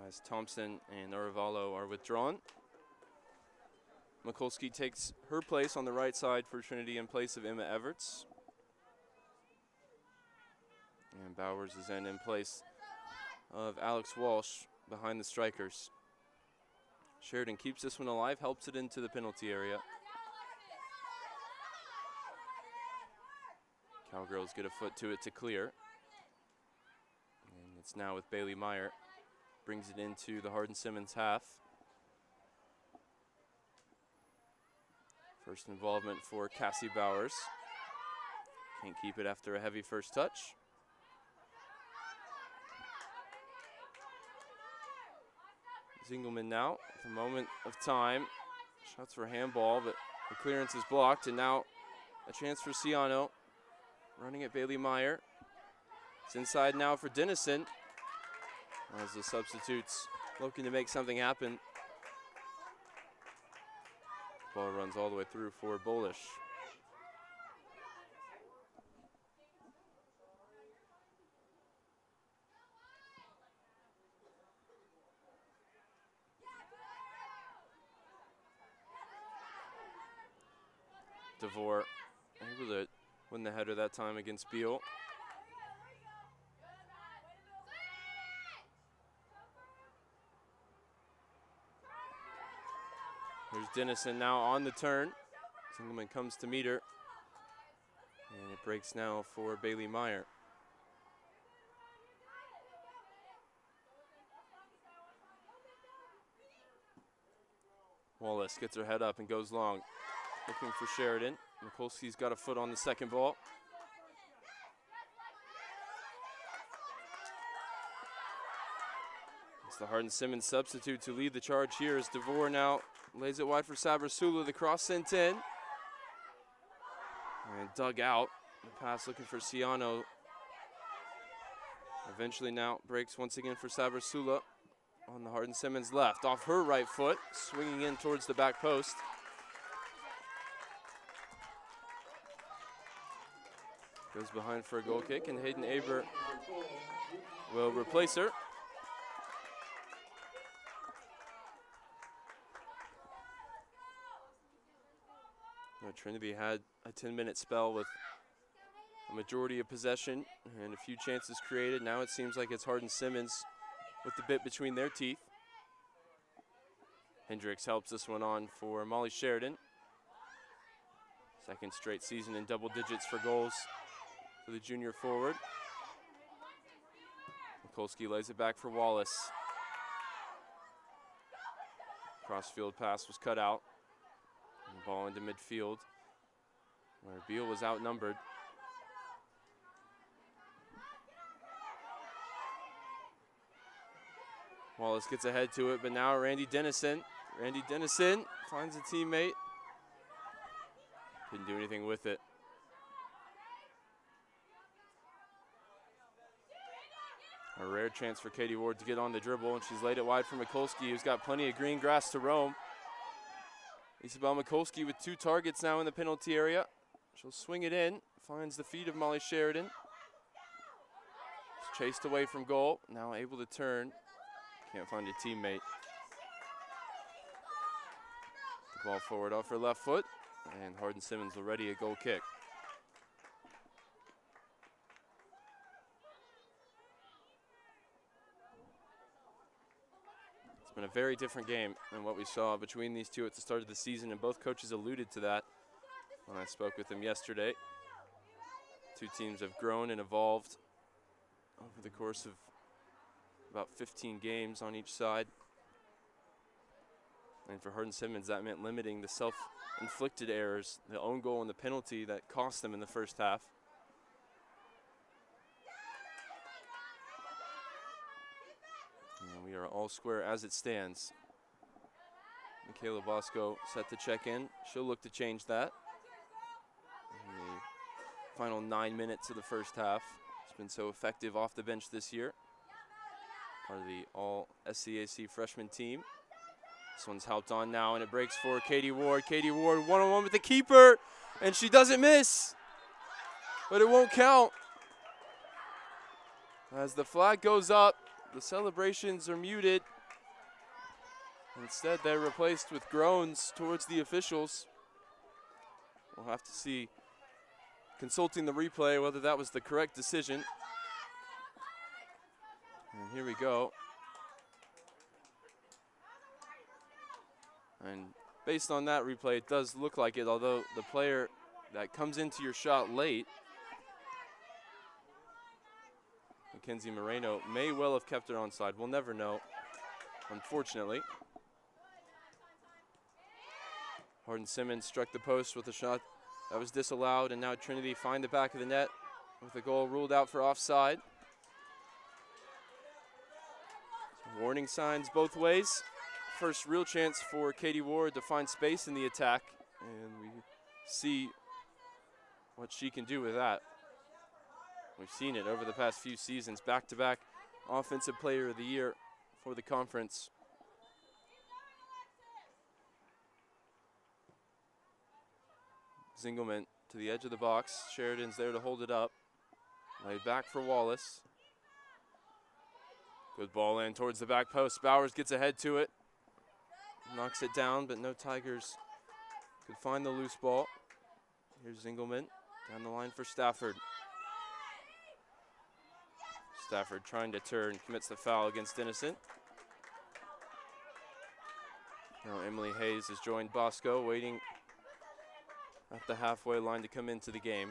As Thompson and Arevalo are withdrawn. Mikulski takes her place on the right side for Trinity in place of Emma Everts. And Bowers is in place of Alex Walsh behind the strikers. Sheridan keeps this one alive, helps it into the penalty area. Cowgirls get a foot to it to clear. And it's now with Bailey Meyer. Brings it into the Hardin-Simmons half. First involvement for Cassie Bowers. Can't keep it after a heavy first touch. Zingelman now, with a moment of time. Shots for handball, but the clearance is blocked, and now a chance for Ciano. Running at Bailey Meyer. It's inside now for Dennison. As the substitutes looking to make something happen. Ball runs all the way through for Bolish. DeVore able to win the header that time against Beal. Here's Dennison now on the turn. Zingelman comes to meet her. And it breaks now for Bailey Meyer. Wallace gets her head up and goes long. Looking for Sheridan. Mikulski's got a foot on the second ball. It's the Hardin-Simmons substitute to lead the charge here as DeVore now lays it wide for Sabrasula. The cross sent in. And dug out. The pass looking for Ciano. Eventually now breaks once again for Sabrasula on the Hardin-Simmons left. Off her right foot, swinging in towards the back post. Goes behind for a goal kick, and Hayden Aber will replace her. Trinity had a 10-minute spell with a majority of possession and a few chances created. Now it seems like it's Hardin-Simmons with the bit between their teeth. Hendricks helps this one on for Molly Sheridan. Second straight season in double digits for goals for the junior forward. Mikulski lays it back for Wallace. Crossfield pass was cut out. And the ball into midfield, where Beal was outnumbered. Wallace gets ahead to it, but now Randy Dennison. Randy Dennison finds a teammate. Couldn't do anything with it. A rare chance for Katie Ward to get on the dribble, and she's laid it wide for Mikulski, who's got plenty of green grass to roam. Isabel Mikulski with 2 targets now in the penalty area. She'll swing it in, finds the feet of Molly Sheridan. She's chased away from goal, now able to turn. Can't find a teammate. The ball forward off her left foot, and Hardin-Simmons will ready a goal kick. It's been a very different game than what we saw between these two at the start of the season, and both coaches alluded to that when I spoke with them yesterday. Two teams have grown and evolved over the course of about 15 games on each side. And for Hardin-Simmons, that meant limiting the self-inflicted errors, the own goal and the penalty that cost them in the first half. And we are all square as it stands. Michaela Bosco set to check in. She'll look to change that in the final 9 minutes of the first half. She's been so effective off the bench this year. Part of the all-SCAC freshman team. This one's helped on now, and it breaks for Katie Ward. Katie Ward one-on-one with the keeper, and she doesn't miss, but it won't count. As the flag goes up, the celebrations are muted. Instead, they're replaced with groans towards the officials. We'll have to see, consulting the replay, whether that was the correct decision. And here we go. And based on that replay, it does look like it, although the player that comes into your shot late, Mackenzie Moreno, may well have kept her onside. We'll never know, unfortunately. Hardin-Simmons struck the post with a shot that was disallowed, and now Trinity find the back of the net with the goal ruled out for offside. Warning signs both ways. First real chance for Katie Ward to find space in the attack, and we see what she can do with that. We've seen it over the past few seasons, back-to-back Offensive Player of the Year for the conference. Zingelman to the edge of the box. Sheridan's there to hold it up. Laid back for Wallace. Good ball in towards the back post. Bowers gets ahead to it. Knocks it down, but no Tigers could find the loose ball. Here's Zingelman down the line for Stafford. Stafford trying to turn, commits the foul against Innocent. Now Emily Hayes has joined Bosco, waiting at the halfway line to come into the game.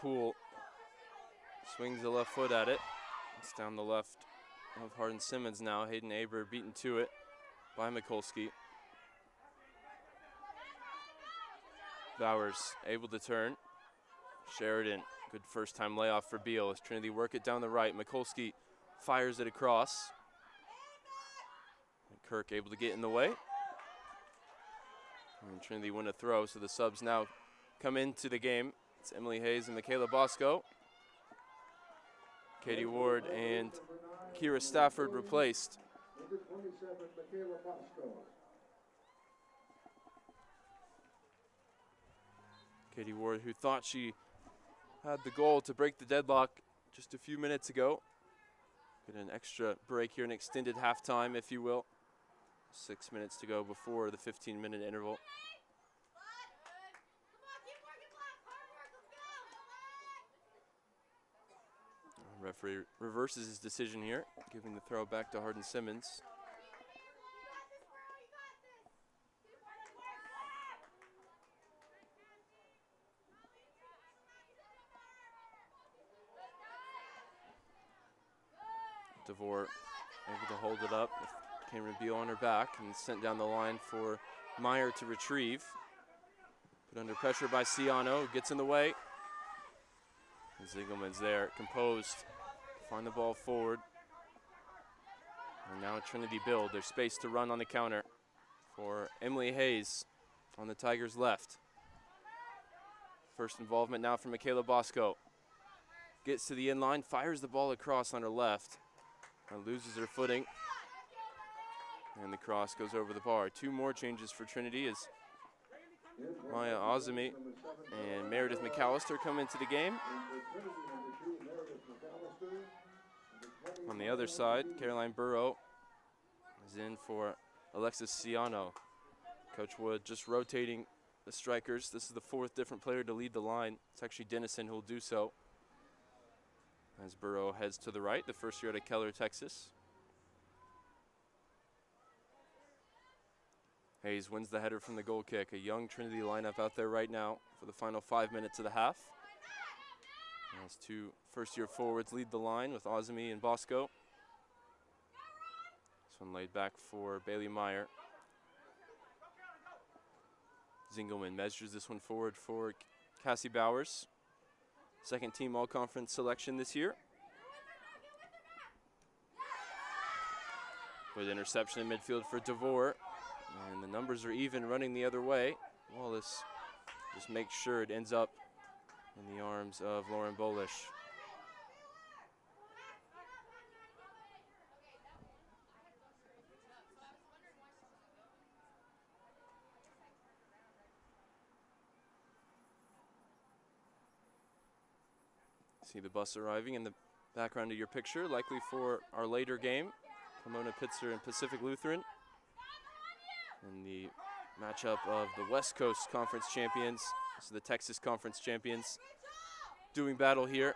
Poole swings the left foot at it. It's down the left of Hardin-Simmons now. Hayden Aber beaten to it by Mikulski. Bowers able to turn. Sheridan, good first time layoff for Beal as Trinity work it down the right. Mikulski fires it across. And Kirk able to get in the way. And Trinity win a throw, so the subs now come into the game. It's Emily Hayes and Michaela Bosco. Katie Ward and Kira Stafford replaced. Number 27, Michaela Bosco. Katie Ward, who thought she had the goal to break the deadlock just a few minutes ago. Get an extra break here, an extended halftime, if you will. 6 minutes to go before the 15-minute interval. Referee reverses his decision here, giving the throw back to Hardin-Simmons. DeVore able to hold it up with Cameron Beal on her back and sent down the line for Meyer to retrieve. Put under pressure by Ciano, gets in the way. And Zingelman's there, composed, find the ball forward. And now Trinity build, there's space to run on the counter for Emily Hayes on the Tigers' left. First involvement now from Michaela Bosco. Gets to the inline, fires the ball across on her left. And loses her footing. And the cross goes over the bar. Two more changes for Trinity as Maya Azami and Meredith McAllister come into the game. On the other side, Caroline Burrow is in for Alexis Ciano. Coach Wood just rotating the strikers. This is the fourth different player to lead the line. It's actually Dennison who will do so. As Burrow heads to the right, the first year out of Keller, Texas. Hayes wins the header from the goal kick. A young Trinity lineup out there right now for the final 5 minutes of the half. As two first-year forwards lead the line with Azami and Bosco. This one laid back for Bailey Meyer. Zingelman measures this one forward for Cassie Bowers. Second team all-conference selection this year. With interception in midfield for DeVore. And the numbers are even running the other way. Wallace just makes sure it ends up in the arms of Lauren Bolish. See the bus arriving in the background of your picture, likely for our later game, Pomona Pitzer and Pacific Lutheran. In the matchup of the West Coast Conference champions, so the Texas Conference champions, doing battle here.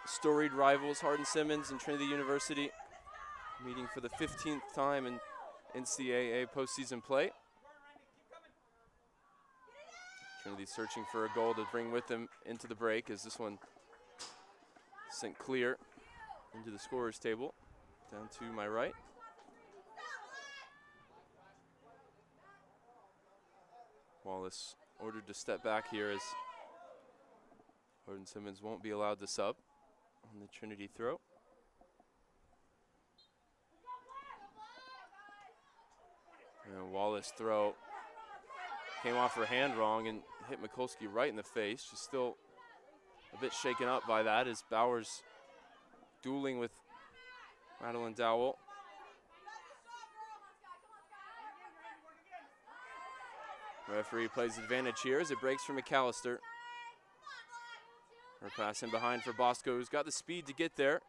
Storied rivals Hardin-Simmons and Trinity University meeting for the 15th time in NCAA postseason play. Trinity searching for a goal to bring with them into the break as this one sent clear into the scorer's table, down to my right. Wallace ordered to step back here as Hardin-Simmons won't be allowed to sub on the Trinity throw. And Wallace throw came off her hand wrong and hit Mikulski right in the face. She's still a bit shaken up by that as Bowers dueling with Madeline Dowell. Referee plays advantage here as it breaks for McAllister. Her pass in behind for Bosco, who's got the speed to get there,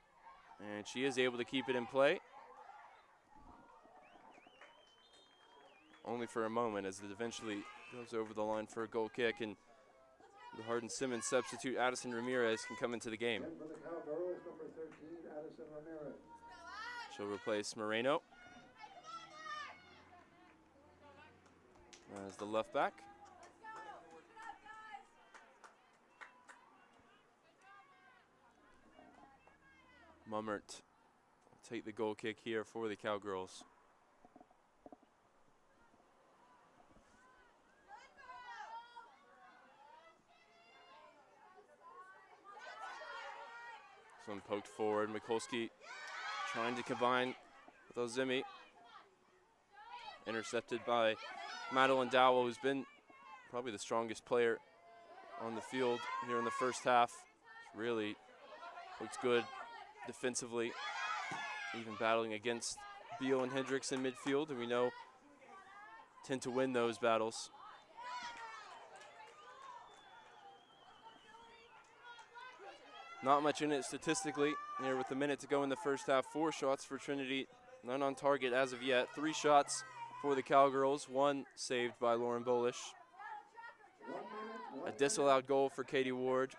and she is able to keep it in play. Only for a moment as it eventually goes over the line for a goal kick, and the Hardin-Simmons substitute Addison Ramirez can come into the game. And for the Cowgirls, number 13, Addison Ramirez. She'll replace Moreno as the left back. Mummert will take the goal kick here for the Cowgirls. This one poked forward. Mikulski trying to combine with Ozimi. Intercepted by Madeline Dowell, who's been probably the strongest player on the field here in the first half. Really looks good defensively, even battling against Beal and Hendricks in midfield, and we know tend to win those battles. Not much in it statistically here with a minute to go in the first half. 4 shots for Trinity, none on target as of yet. 3 shots for the Cowgirls, 1 saved by Lauren Bolish. A disallowed goal for Katie Ward,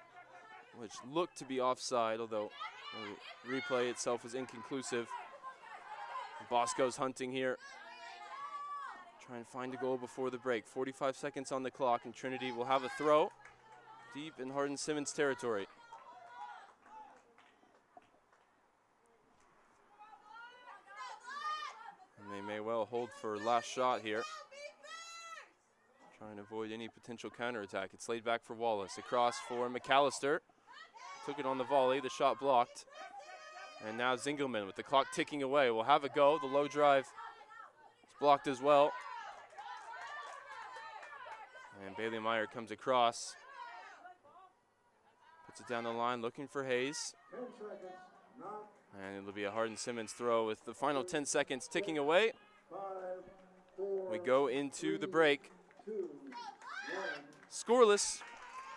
which looked to be offside, although the replay itself was inconclusive. Bosco's hunting here, trying to find a goal before the break. 45 seconds on the clock, and Trinity will have a throw deep in Hardin-Simmons territory. And they may well hold for last shot here, trying to avoid any potential counterattack. It's laid back for Wallace, across for McAllister. Took it on the volley, the shot blocked. And now Zingelman with the clock ticking away will have a go. The low drive is blocked as well. And Bailey Meyer comes across. Puts it down the line, looking for Hayes. 10 seconds, not And it'll be a Hardin-Simmons throw with the final 10 seconds ticking away. 5, 4, We go into the break. 2, 1. Scoreless.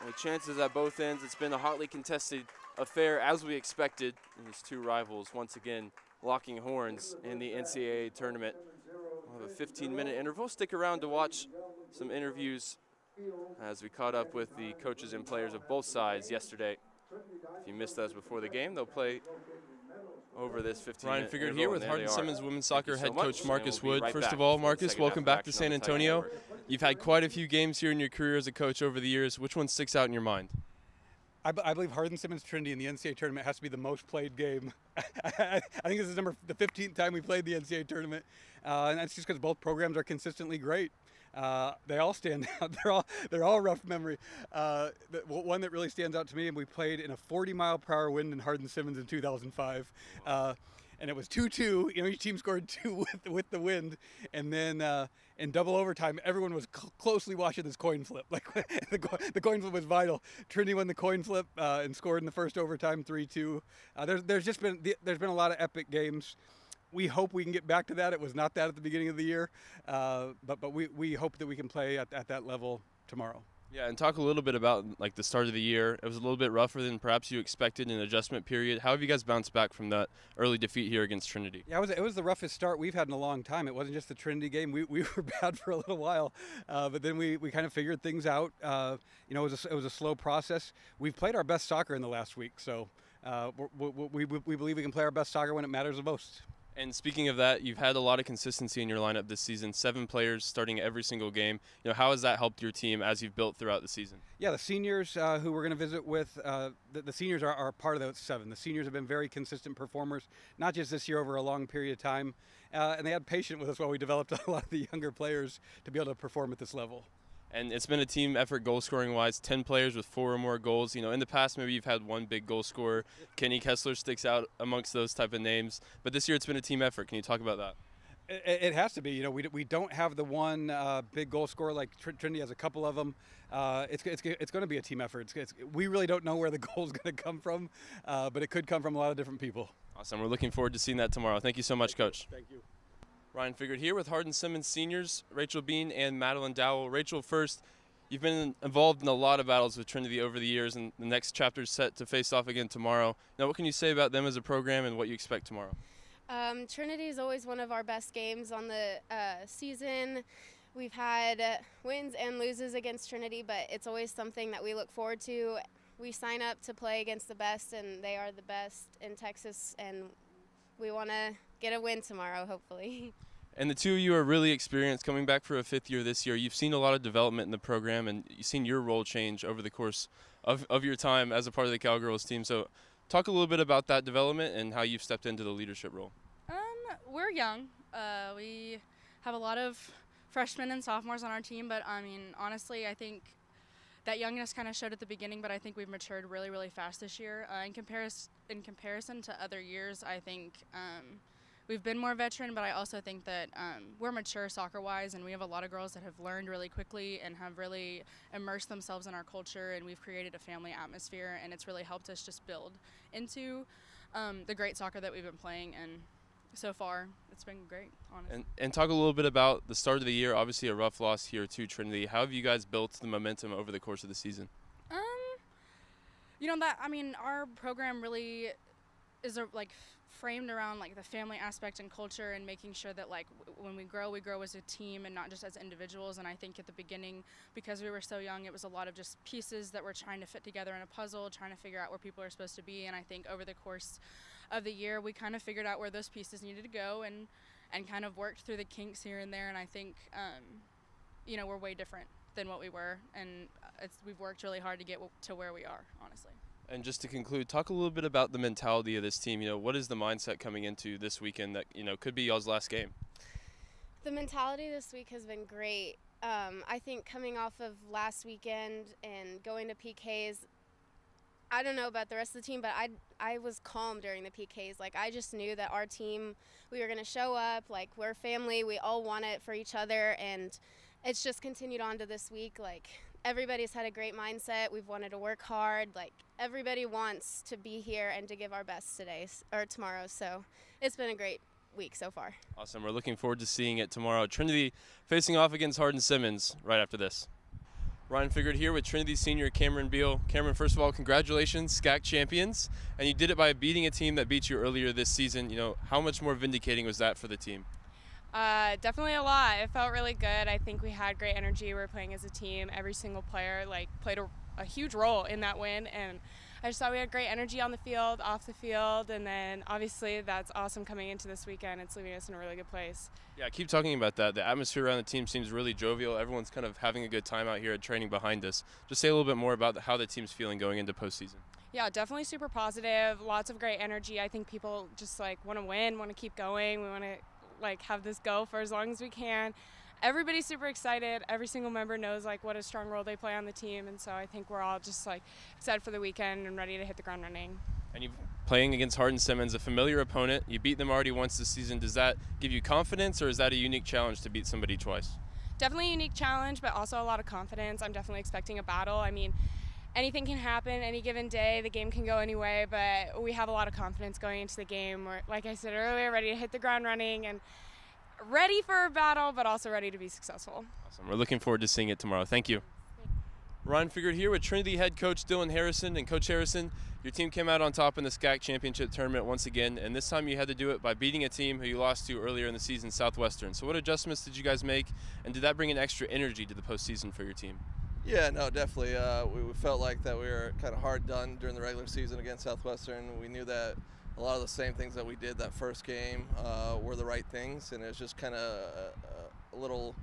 With chances at both ends. It's been a hotly contested affair as we expected. These two rivals once again locking horns in the NCAA tournament. We'll have a 15-minute interval. Stick around to watch some interviews as we caught up with the coaches and players of both sides yesterday. If you missed those before the game, they'll play over this 15-minute Ryan Figured interval, here with and there they Hardin-Simmons are. women's Thank you soccer so head much, coach and Marcus we'll be Wood. right First back of all, for the Marcus, second welcome half back action to on San the Tiger Antonio. Network. You've had quite a few games here in your career as a coach over the years. Which one sticks out in your mind? I believe Hardin-Simmons Trinity in the NCAA tournament has to be the most played game. I think this is the 15th time we played the NCAA tournament, and that's just because both programs are consistently great. They all stand out. They're all rough memory. The one that really stands out to me, and we played in a 40-mile-per-hour wind in Hardin-Simmons in 2005. And it was 2-2. You know, each team scored 2 with the wind, and then in double overtime, everyone was closely watching this coin flip. Like the coin flip was vital. Trinity won the coin flip and scored in the first overtime, 3-2. There's been a lot of epic games. We hope we can get back to that. It was not that at the beginning of the year, but we hope that we can play at that level tomorrow. Yeah, and talk a little bit about like the start of the year. It was a little bit rougher than perhaps you expected in an adjustment period. How have you guys bounced back from that early defeat here against Trinity? Yeah, it was the roughest start we've had in a long time. It wasn't just the Trinity game. We were bad for a little while, but then we kind of figured things out. It was a slow process. We've played our best soccer in the last week, so we believe we can play our best soccer when it matters the most. And speaking of that, you've had a lot of consistency in your lineup this season, 7 players starting every single game. How has that helped your team as you've built throughout the season? Yeah, the seniors who we're going to visit with, the seniors are part of those 7. The seniors have been very consistent performers, not just this year, over a long period of time. And they had patience with us while we developed a lot of the younger players to be able to perform at this level. And it's been a team effort goal scoring wise, 10 players with 4 or more goals. In the past, maybe you've had one big goal scorer. Kenny Kessler sticks out amongst those type of names. But this year it's been a team effort. Can you talk about that? It has to be. We don't have the one big goal scorer like Trinity has a couple of them. It's going to be a team effort. We really don't know where the goal is going to come from, but it could come from a lot of different people. Awesome. We're looking forward to seeing that tomorrow. Thank you so much, Coach. Thank you. Ryan Figured here with Hardin-Simmons seniors, Rachel Bean and Madeline Dowell. Rachel, first, you've been involved in a lot of battles with Trinity over the years, and the next chapter is set to face off again tomorrow. Now, what can you say about them as a program and what you expect tomorrow? Trinity is always one of our best games on the season. We've had wins and loses against Trinity, but it's always something that we look forward to. We sign up to play against the best, and they are the best in Texas, and we want to get a win tomorrow, hopefully. And the two of you are really experienced, coming back for a 5th year this year. You've seen a lot of development in the program, and you've seen your role change over the course of your time as a part of the Cowgirls team. So talk a little bit about that development and how you've stepped into the leadership role. We're young. We have a lot of freshmen and sophomores on our team, but honestly, I think that youngness kind of showed at the beginning, but I think we've matured really, really fast this year. In comparison to other years, I think we've been more veteran, but I also think that we're mature soccer-wise, and we have a lot of girls that have learned really quickly and have really immersed themselves in our culture, and we've created a family atmosphere, and it's really helped us just build into the great soccer that we've been playing, and so far it's been great, honestly. And talk a little bit about the start of the year, obviously a rough loss here to Trinity. How have you guys built the momentum over the course of the season? Our program really is framed around the family aspect and culture, and making sure that when we grow as a team and not just as individuals. And I think at the beginning, because we were so young, it was a lot of just pieces that we're trying to fit together in a puzzle, trying to figure out where people are supposed to be. And I think over the course of the year, we kind of figured out where those pieces needed to go and kind of worked through the kinks here and there. And I think we're way different than what we were, and we've worked really hard to get to where we are, honestly. And just to conclude, talk a little bit about the mentality of this team. What is the mindset coming into this weekend that, could be y'all's last game? The mentality this week has been great. I think coming off of last weekend and going to PKs, I don't know about the rest of the team, but I was calm during the PKs. I just knew that our team, we were going to show up. We're family. We all want it for each other, and it's just continued on to this week. Everybody's had a great mindset. We've wanted to work hard. Everybody wants to be here and to give our best tomorrow. So it's been a great week so far. Awesome. We're looking forward to seeing it tomorrow. Trinity facing off against Hardin-Simmons right after this. Ryan Figured here with Trinity senior Cameron Beal. Cameron, first of all, congratulations, SCAC champions. And you did it by beating a team that beat you earlier this season. How much more vindicating was that for the team? Definitely a lot. It felt really good. I think we had great energy. We were playing as a team. Every single player played a huge role in that win, and I just thought we had great energy on the field, off the field, and then obviously that's awesome coming into this weekend. It's leaving us in a really good place. Yeah, keep talking about that. The atmosphere around the team seems really jovial. Everyone's kind of having a good time out here at training behind us. Just say a little bit more about how the team's feeling going into postseason. Yeah, definitely super positive. Lots of great energy. I think people just want to win, want to keep going. We want to have this go for as long as we can. Everybody's super excited. Every single member knows what a strong role they play on the team, and so I think we're all just excited for the weekend and ready to hit the ground running. And you're playing against Hardin-Simmons, a familiar opponent. You beat them already once this season. Does that give you confidence, or is that a unique challenge to beat somebody twice? Definitely a unique challenge, but also a lot of confidence. I'm definitely expecting a battle. Anything can happen any given day. The game can go any way, but we have a lot of confidence going into the game. We're, like I said earlier, ready to hit the ground running and ready for a battle, but also ready to be successful. Awesome. We're looking forward to seeing it tomorrow. Thank you. Ryan Figured here with Trinity head coach Dylan Harrison. And Coach Harrison, your team came out on top in the SCAC championship tournament once again, and this time you had to do it by beating a team who you lost to earlier in the season, Southwestern. So what adjustments did you guys make, and did that bring an extra energy to the postseason for your team? Yeah, no, definitely. We felt like that we were kind of hard done during the regular season against Southwestern. We knew that a lot of the same things that we did that first game were the right things, and it's just kind of a little,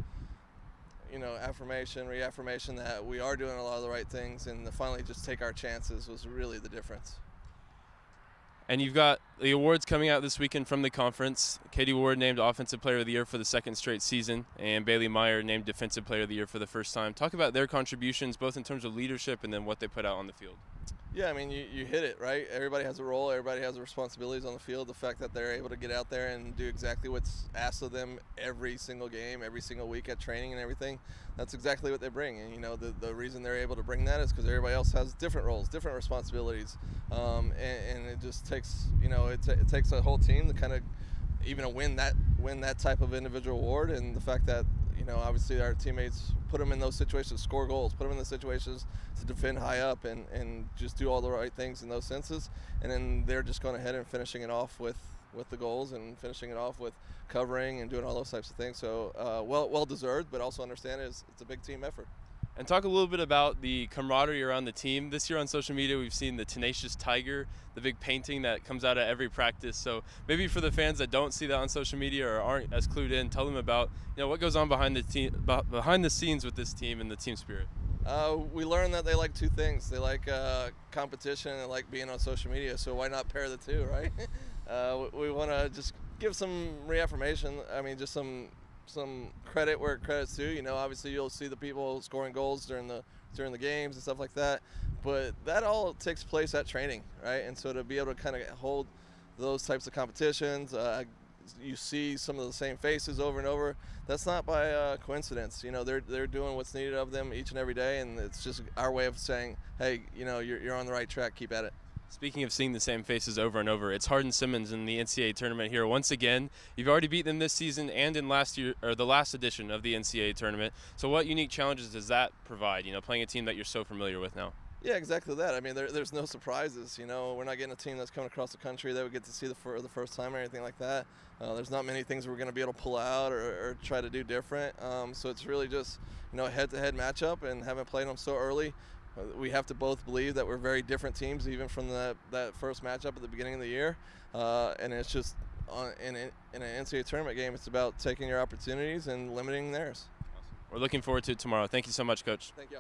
reaffirmation that we are doing a lot of the right things, and to finally just take our chances was really the difference. And you've got the awards coming out this weekend from the conference. Katie Ward named Offensive Player of the Year for the second straight season, and Bailey Meyer named Defensive Player of the Year for the first time. Talk about their contributions, both in terms of leadership and then what they put out on the field. Yeah, I mean, you hit it, right? Everybody has a role. Everybody has responsibilities on the field. The fact that they're able to get out there and do exactly what's asked of them every single game, every single week at training and everything, that's exactly what they bring. And, the reason they're able to bring that is because everybody else has different roles, different responsibilities. And it just takes, it takes a whole team to kind of even win that type of individual award. And the fact that, obviously our teammates put them in those situations to score goals, put them in the situations to defend high up and just do all the right things in those senses. And then they're just going ahead and finishing it off with the goals and finishing it off with covering and doing all those types of things. So well deserved, but also understand it's a big team effort. And talk a little bit about the camaraderie around the team. This year on social media, we've seen the Tenacious Tiger, the big painting that comes out at every practice. So maybe for the fans that don't see that on social media or aren't as clued in, tell them about what goes on behind the scenes with this team and the team spirit. We learned that they like two things. They like competition and like being on social media. So why not pair the two, right? We want to just give some reaffirmation. I mean, just some credit where credit's due. Obviously you'll see the people scoring goals during the games and stuff like that, but that all takes place at training, right? And so to be able to kind of hold those types of competitions, you see some of the same faces over and over. That's not by coincidence. They're doing what's needed of them each and every day, and it's just our way of saying, hey, you're on the right track. Keep at it. Speaking of seeing the same faces over and over, it's Hardin-Simmons in the NCAA tournament here once again. You've already beaten them this season and in the last edition of the NCAA tournament. So what unique challenges does that provide, playing a team that you're so familiar with now? Yeah, exactly that. I mean, there's no surprises. We're not getting a team that's coming across the country that we get to see for the first time or anything like that. There's not many things we're going to be able to pull out or try to do different. So it's really just, a head-to-head matchup, and having played them so early, we have to both believe that we're very different teams, even from that first matchup at the beginning of the year. And it's just in an NCAA tournament game, it's about taking your opportunities and limiting theirs. Awesome. We're looking forward to it tomorrow. Thank you so much, Coach. Thank you.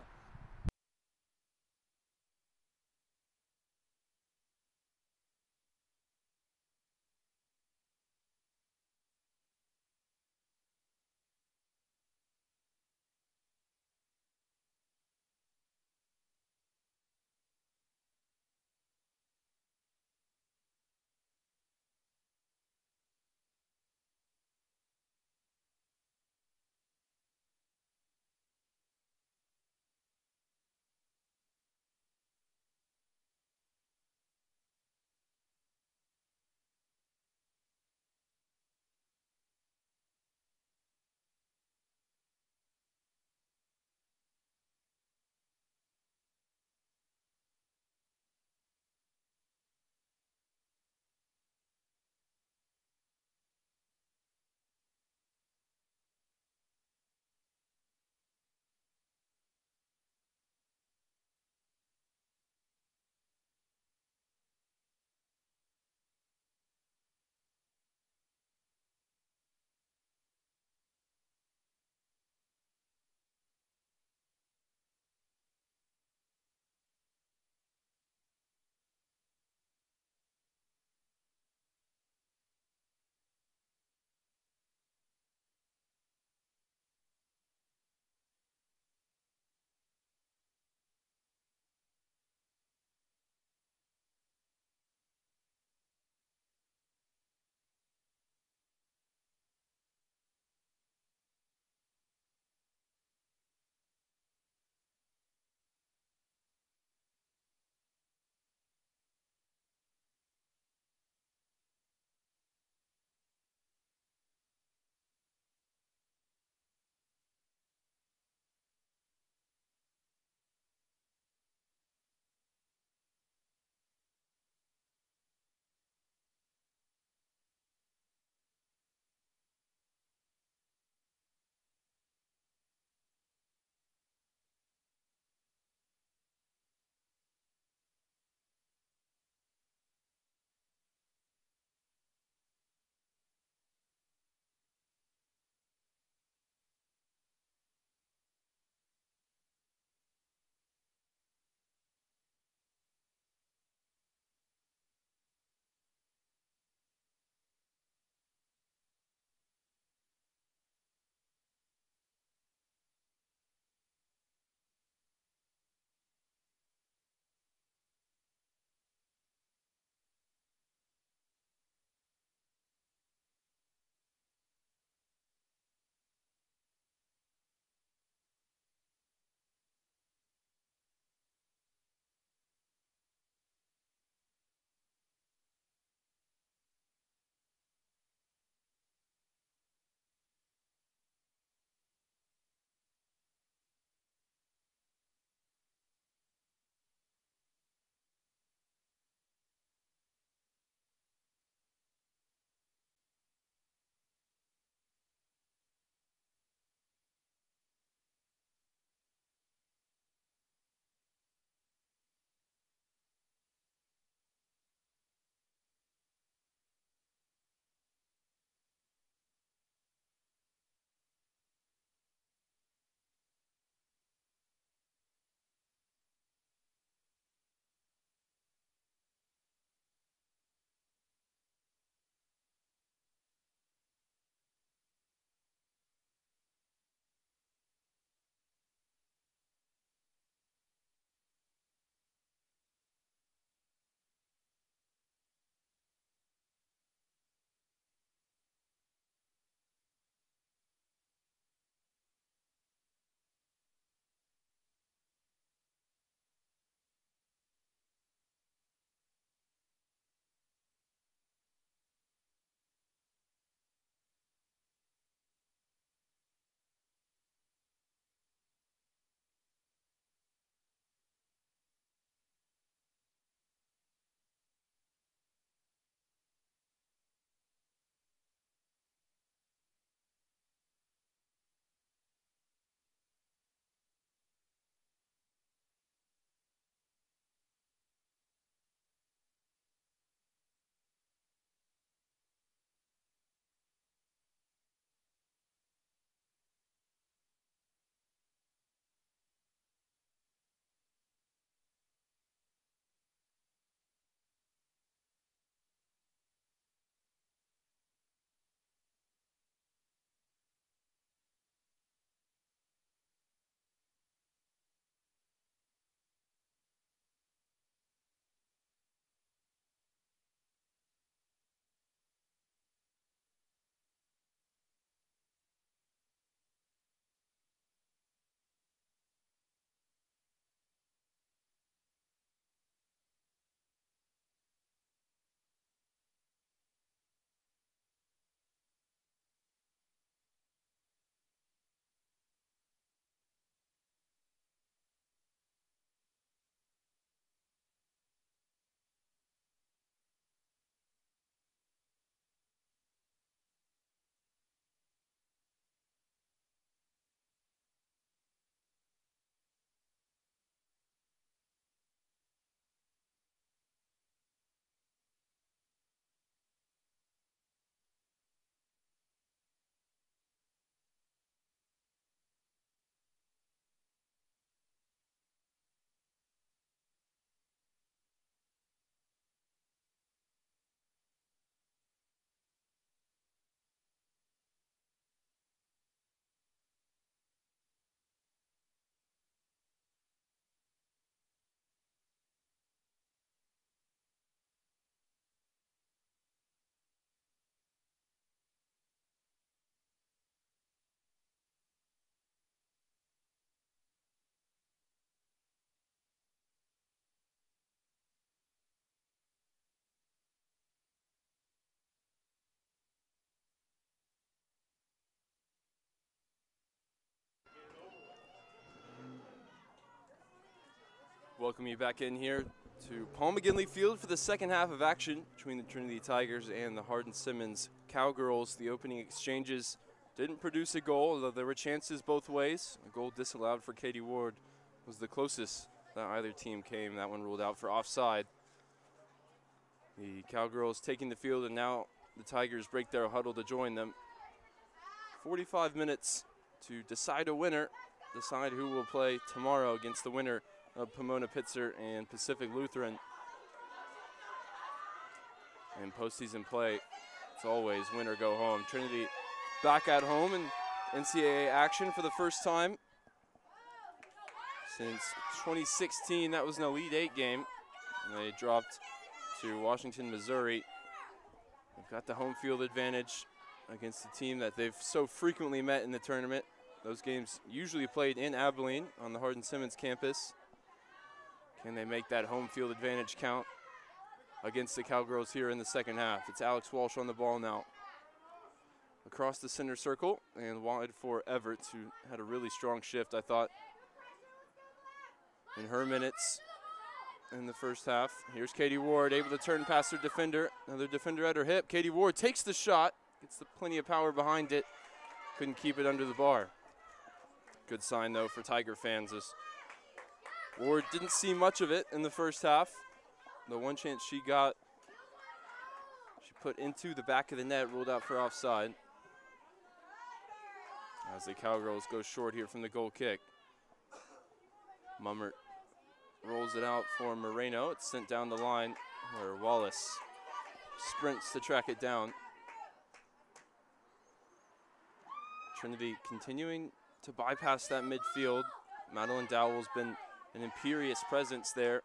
Welcome you back in here to Paul McGinley Field for the second half of action between the Trinity Tigers and the Hardin-Simmons Cowgirls. The opening exchanges didn't produce a goal, although there were chances both ways. A goal disallowed for Katie Ward was the closest that either team came. That one ruled out for offside. The Cowgirls taking the field, and now the Tigers break their huddle to join them. 45 minutes to decide a winner, decide who will play tomorrow against the winner of Pomona Pitzer and Pacific Lutheran. In postseason play, it's always win or go home. Trinity back at home in NCAA action for the first time since 2016. That was an Elite Eight game. They dropped to Washington, Missouri. They've got the home field advantage against the team that they've so frequently met in the tournament. Those games usually played in Abilene on the Hardin-Simmons campus. Can they make that home field advantage count against the Cowgirls here in the second half? It's Alex Walsh on the ball now. Across the center circle and wide for Everts, who had a really strong shift, I thought, in her minutes in the first half. Here's Katie Ward, able to turn past her defender. Another defender at her hip. Katie Ward takes the shot, gets plenty of power behind it. Couldn't keep it under the bar. Good sign, though, for Tiger fans, as Ward didn't see much of it in the first half. The one chance she got, she put into the back of the net, ruled out for offside. As the Cowgirls go short here from the goal kick. Mummert rolls it out for Moreno. It's sent down the line where Wallace sprints to track it down. Trinity continuing to bypass that midfield. Madeline Dowell's been an imperious presence there.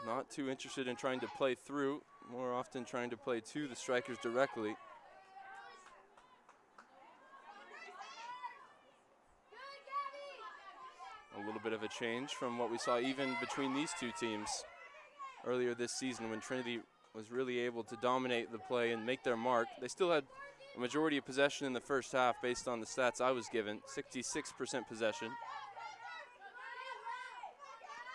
Not too interested in trying to play through, more often trying to play to the strikers directly. A little bit of a change from what we saw even between these two teams earlier this season, when Trinity was really able to dominate the play and make their mark. They still had a majority of possession in the first half based on the stats I was given, 66% possession.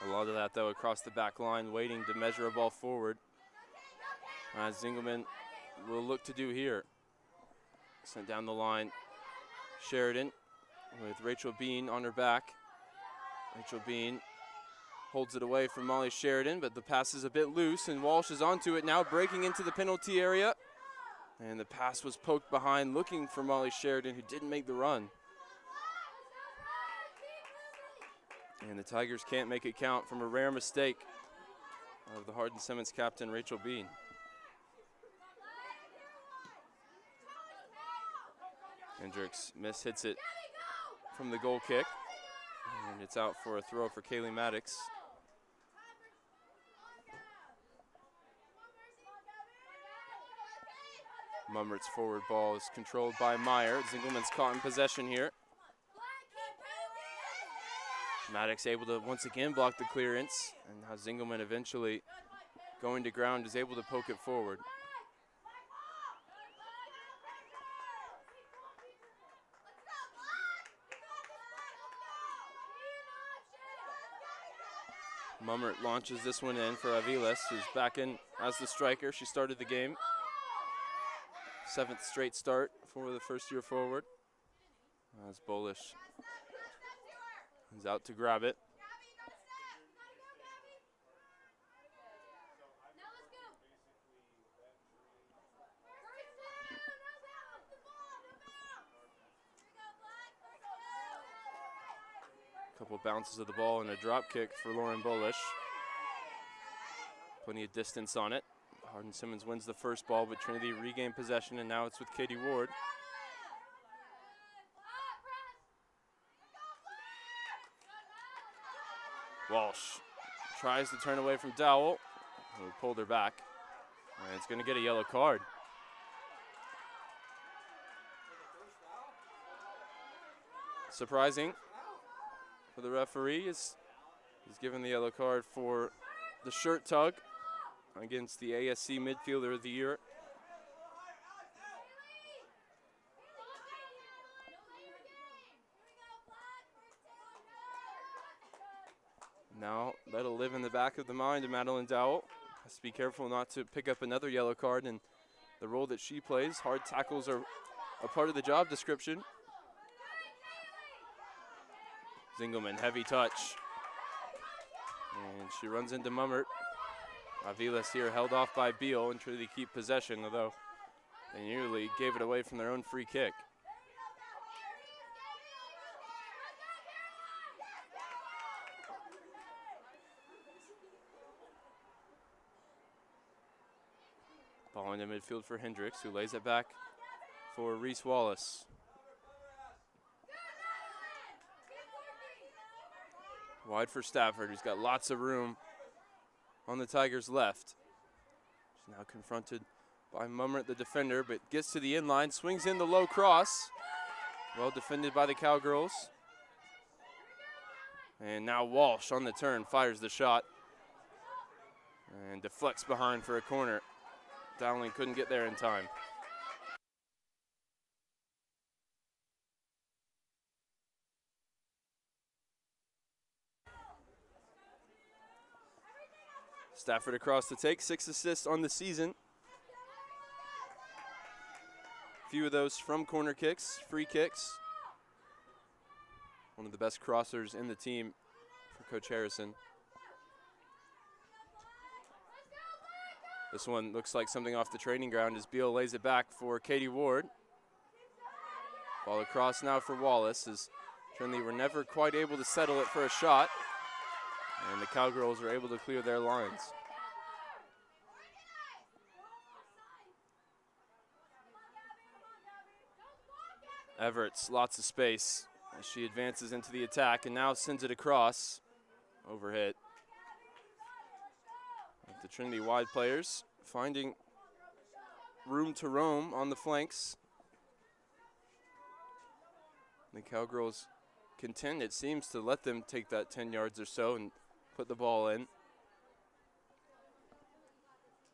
A lot of that, though, across the back line, waiting to measure a ball forward. As Zingelman will look to do here. Sent down the line, Sheridan with Rachel Bean on her back. Rachel Bean holds it away from Molly Sheridan, but the pass is a bit loose, and Walsh is onto it now, breaking into the penalty area. And the pass was poked behind, looking for Molly Sheridan, who didn't make the run. And the Tigers can't make it count from a rare mistake of the Hardin-Simmons captain, Rachel Bean. Hendricks hits it from the goal kick. And it's out for a throw for Kaylee Maddox. Mummert's forward ball is controlled by Meyer. Zingelman's caught in possession here. Maddox able to once again block the clearance, and now Zingelman eventually going to ground is able to poke it forward. Mummert launches this one in for Aviles, who's back in as the striker. She started the game. 7th straight start for the first-year forward. As Bolish is out to grab it. Couple bounces of the ball and a drop kick for Lauren Bolish. Plenty of distance on it. Hardin-Simmons wins the first ball, but Trinity regained possession, and now it's with Katie Ward. Walsh tries to turn away from Dowell, who pulled her back, and it's going to get a yellow card. Surprising for the referee is he's given the yellow card for the shirt tug against the ASC Midfielder of the Year. Now that'll live in the back of the mind of Madeline Dowell. Has to be careful not to pick up another yellow card in the role that she plays. Hard tackles are a part of the job description. Zingelman, heavy touch. And she runs into Mummert. Aviles here held off by Beal and Trinity keep possession, although they nearly gave it away from their own free kick. Ball into midfield for Hendricks, who lays it back for Reese Wallace. Wide for Stafford, who's got lots of room on the Tigers' left. She's now confronted by Mummert, the defender, but gets to the inline, swings in the low cross. Well defended by the Cowgirls. And now Walsh on the turn, fires the shot. And deflects behind for a corner. Dowling couldn't get there in time. Stafford across the take, 6 assists on the season. Few of those from corner kicks, free kicks. One of the best crossers in the team for Coach Harrison. This one looks like something off the training ground as Beal lays it back for Katie Ward. Ball across now for Wallace as Trinity were never quite able to settle it for a shot. And the Cowgirls were able to clear their lines. Everts, lots of space as she advances into the attack and now sends it across. Overhit. The Trinity wide players finding room to roam on the flanks. The Cowgirls contend, it seems, to let them take that 10 yards or so and put the ball in.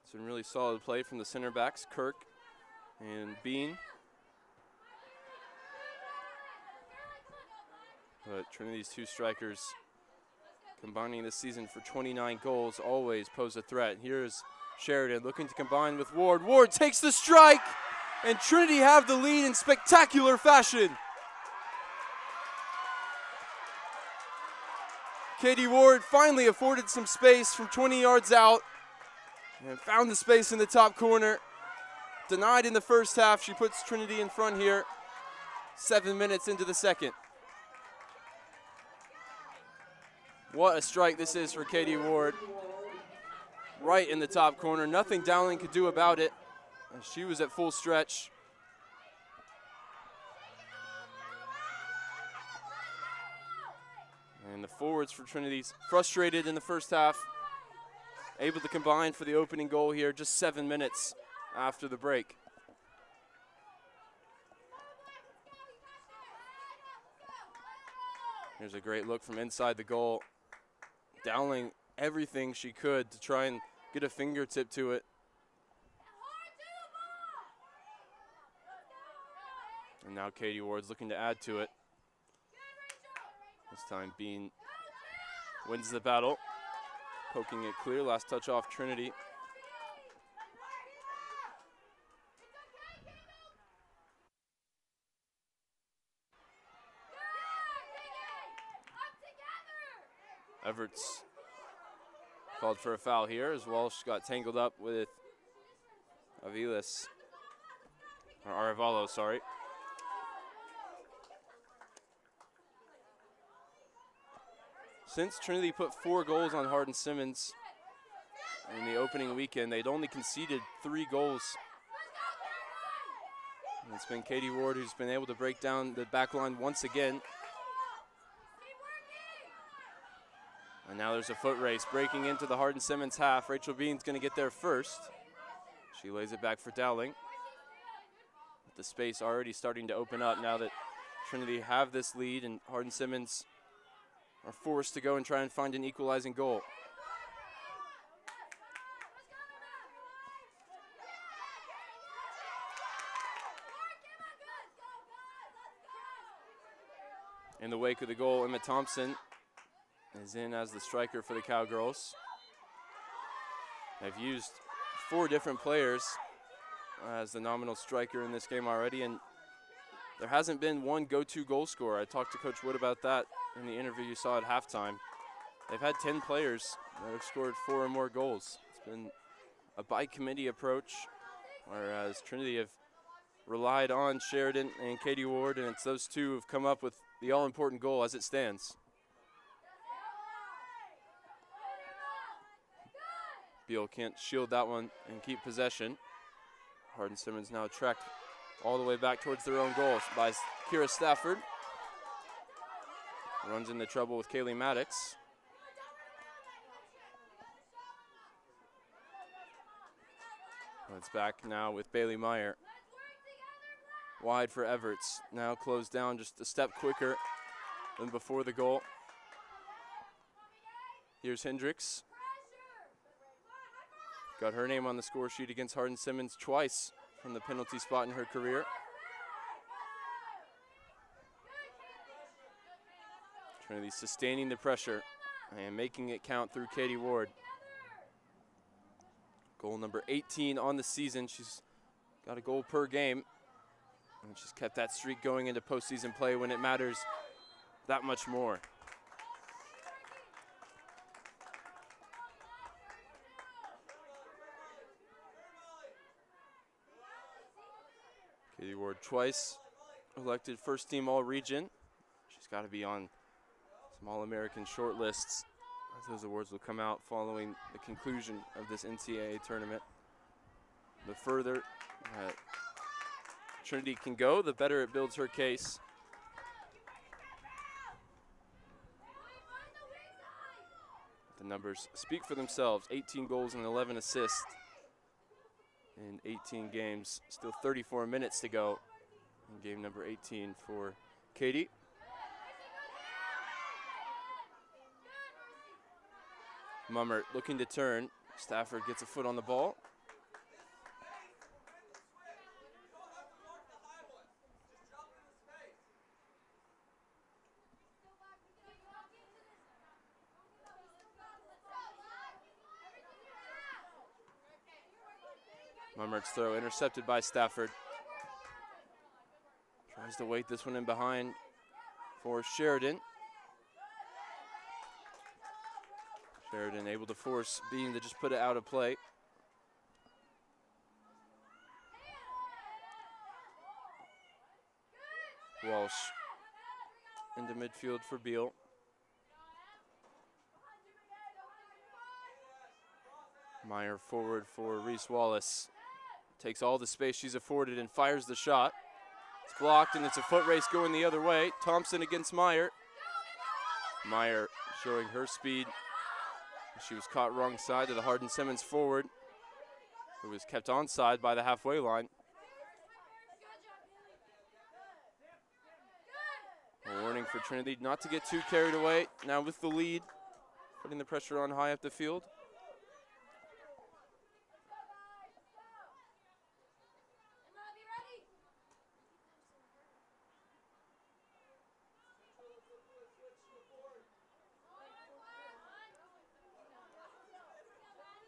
Some really solid play from the center backs, Kirk and Bean. But Trinity's two strikers combining this season for 29 goals always pose a threat. Here's Sheridan looking to combine with Ward. Ward takes the strike, and Trinity have the lead in spectacular fashion. Katie Ward finally afforded some space from 20 yards out and found the space in the top corner. Denied in the first half, she puts Trinity in front here 7 minutes into the second. What a strike this is for Katie Ward. Right in the top corner. Nothing Dowling could do about it. And she was at full stretch. And the forwards for Trinity's frustrated in the first half. Able to combine for the opening goal here just 7 minutes after the break. Here's a great look from inside the goal. Dowling everything she could to try and get a fingertip to it. And now Katie Ward's looking to add to it. This time Bean wins the battle, poking it clear. Last touch off Trinity. Everts called for a foul here as Walsh got tangled up with Aviles, or Arevalo, sorry. Since Trinity put 4 goals on Hardin-Simmons in the opening weekend, they'd only conceded 3 goals. And it's been Katie Ward who's been able to break down the back line once again. And now there's a foot race breaking into the Hardin-Simmons half. Rachel Bean's going to get there first. She lays it back for Dowling. The space already starting to open up now that Trinity have this lead and Hardin-Simmons are forced to go and try and find an equalizing goal. In the wake of the goal, Emma Thompson is in as the striker for the Cowgirls. They've used 4 different players as the nominal striker in this game already, and there hasn't been one go-to goal scorer. I talked to Coach Wood about that in the interview you saw at halftime. They've had 10 players that have scored 4 or more goals. It's been a by-committee approach, whereas Trinity have relied on Sheridan and Katie Ward, and it's those two who've come up with the all-important goal as it stands. Beal can't shield that one and keep possession. Hardin-Simmons now tracked all the way back towards their own goal by Kira Stafford. Runs into trouble with Kaylee Maddox. It's back now with Bailey Meyer. Wide for Everts. Now closed down just a step quicker than before the goal. Here's Hendricks. Got her name on the score sheet against Hardin-Simmons twice from the penalty spot in her career. Trinity sustaining the pressure and making it count through Katie Ward. Goal number 18 on the season. She's got a goal per game. And she's kept that streak going into postseason play when it matters that much more. Katie Ward twice elected first team All-Region. She's got to be on some All-American short lists. Those awards will come out following the conclusion of this NCAA tournament. The further Trinity can go, the better it builds her case. The numbers speak for themselves. 18 goals and 11 assists in 18 games. Still 34 minutes to go in game number 18 for Katie. Mummert looking to turn. Stafford gets a foot on the ball. Mummert's throw intercepted by Stafford. Tries to weight this one in behind for Sheridan. Sheridan able to force Bean to just put it out of play. Walsh into midfield for Beal. Meyer forward for Reese Wallace. Takes all the space she's afforded and fires the shot. It's blocked and it's a foot race going the other way. Thompson against Meyer. Meyer showing her speed. She was caught wrong side to the Hardin-Simmons forward, who was kept onside by the halfway line. A warning for Trinity not to get too carried away. Now with the lead, putting the pressure on high up the field.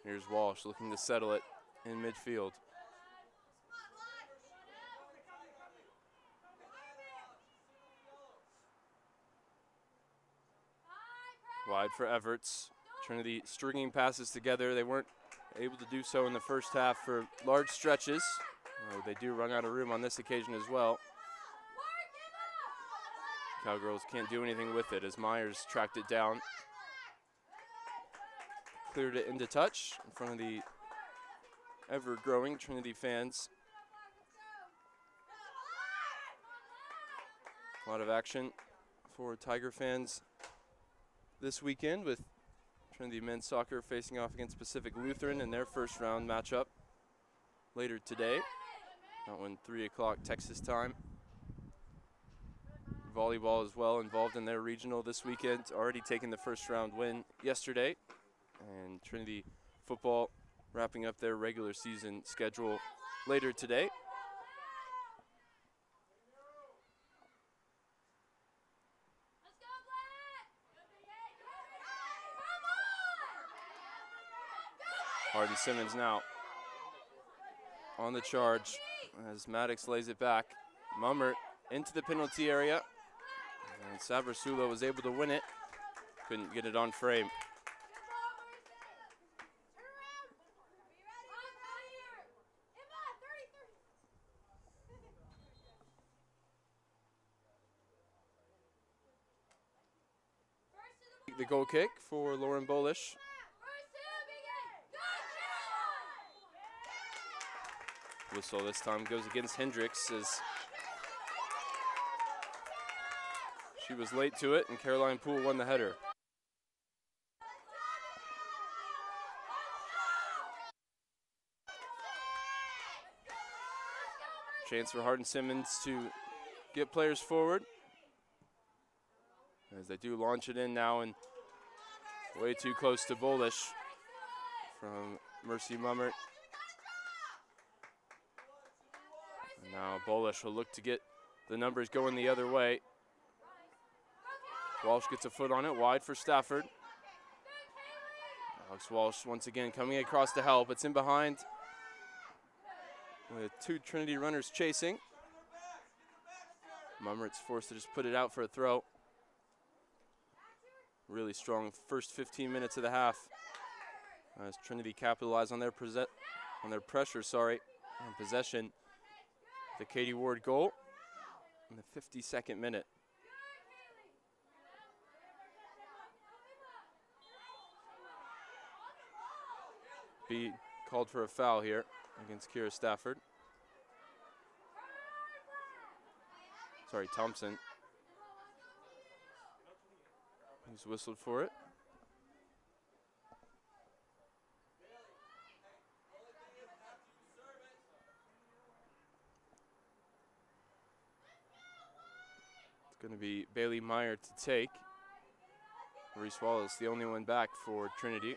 Here's Walsh looking to settle it in midfield. Wide for Everts. Trinity stringing passes together. They weren't able to do so in the first half for large stretches. They do run out of room on this occasion as well. Cowgirls can't do anything with it as Myers tracked it down. Cleared it into touch in front of the ever-growing Trinity fans. A lot of action for Tiger fans this weekend with Trinity men's soccer facing off against Pacific Lutheran in their first round matchup later today. That one 3 o'clock Texas time. Volleyball as well involved in their regional this weekend, already taking the first round win yesterday. And Trinity football wrapping up their regular season schedule later today. Hardin-Simmons now on the charge as Maddox lays it back. Mummert into the penalty area, and Sabrasulo was able to win it. Couldn't get it on frame. The goal kick for Lauren Bolish. Whistle this time goes against Hendricks as she was late to it, and Caroline Poole won the header. Chance for Hardin-Simmons to get players forward as they do launch it in now, and way too close to Bolish from Mercy Mummert. And now Bolish will look to get the numbers going the other way. Walsh gets a foot on it, wide for Stafford. Alex Walsh once again coming across to help. It's in behind with two Trinity runners chasing. Mummert's forced to just put it out for a throw. Really strong first 15 minutes of the half as Trinity capitalized on their pressure, on possession. The Katie Ward goal in the 52nd minute. Be called for a foul here against Kira Stafford. Sorry, Thompson. He's whistled for it. It's going to be Bailey Meyer to take. Reese Wallace, the only one back for Trinity,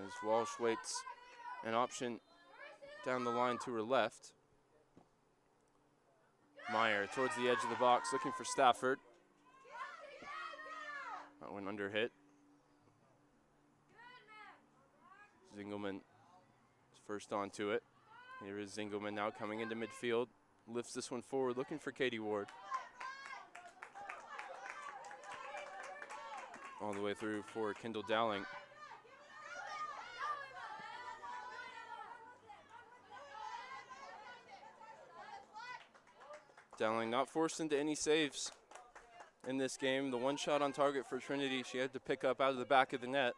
as Walsh waits an option down the line to her left. Meyer towards the edge of the box, looking for Stafford. That one under hit. Zingelman is first onto it. Here is Zingelman now coming into midfield. Lifts this one forward, looking for Katie Ward. All the way through for Kendall Dowling. Dowling not forced into any saves in this game. The one shot on target for Trinity she had to pick up out of the back of the net.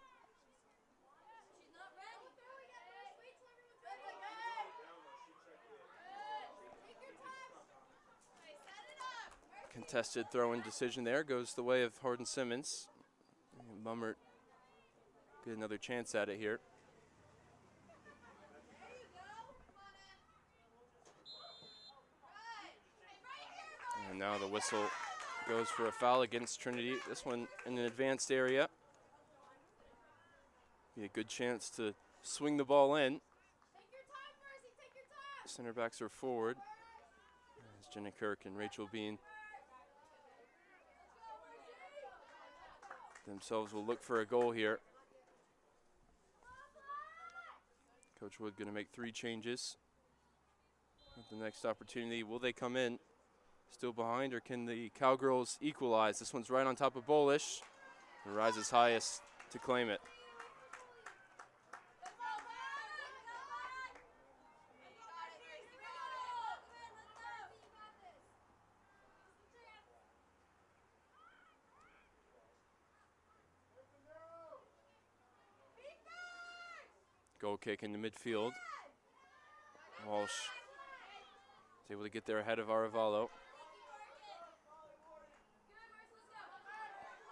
Contested throw-in decision there goes the way of Hardin-Simmons. Mummert get another chance at it here. And now the whistle goes for a foul against Trinity. This one in an advanced area. Be a good chance to swing the ball in. Center backs are forward. As Jenna Kirk and Rachel Bean themselves will look for a goal here. Coach Wood going to make 3 changes. At the next opportunity, will they come in still behind, or can the Cowgirls equalize? This one's right on top of Bolish. It rises highest to claim it. Goal kick into midfield. Walsh is able to get there ahead of Aravalo.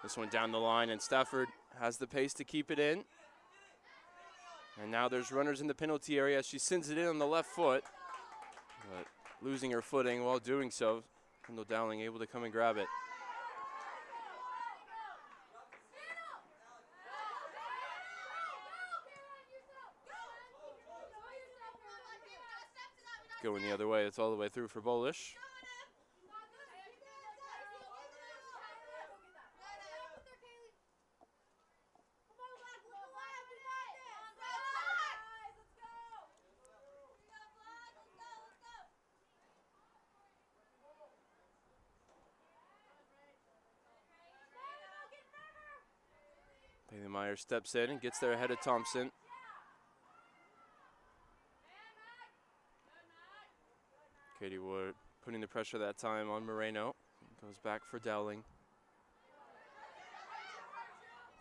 This one down the line, and Stafford has the pace to keep it in. And now there's runners in the penalty area. She sends it in on the left foot, but losing her footing while doing so. Kendall Dowling able to come and grab it. Going the other way, it's all the way through for Bolish. Bailey Meyer steps in and gets there ahead of Thompson. Katie Wood putting the pressure that time on Moreno. Goes back for Dowling.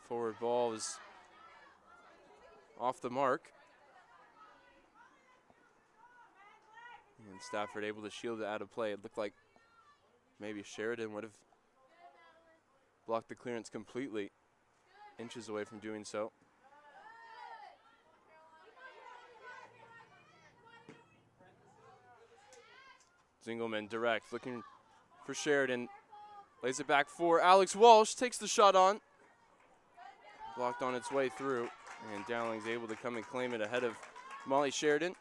Forward ball is off the mark. And Stafford able to shield it out of play. It looked like maybe Sheridan would have blocked the clearance completely. Inches away from doing so. Zingelman direct, looking for Sheridan. Lays it back for Alex Walsh, takes the shot on. Blocked on its way through, and Dowling's able to come and claim it ahead of Molly Sheridan.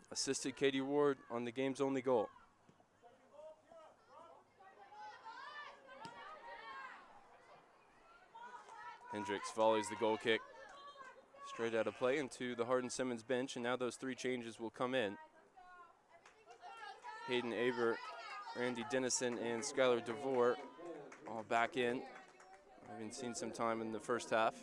Assisted Katie Ward on the game's only goal. Hendricks volleys the goal kick straight out of play into the Hardin-Simmons bench, and now those 3 changes will come in. Hayden Aber, Randy Dennison, and Skylar DeVore all back in. Having seen some time in the first half.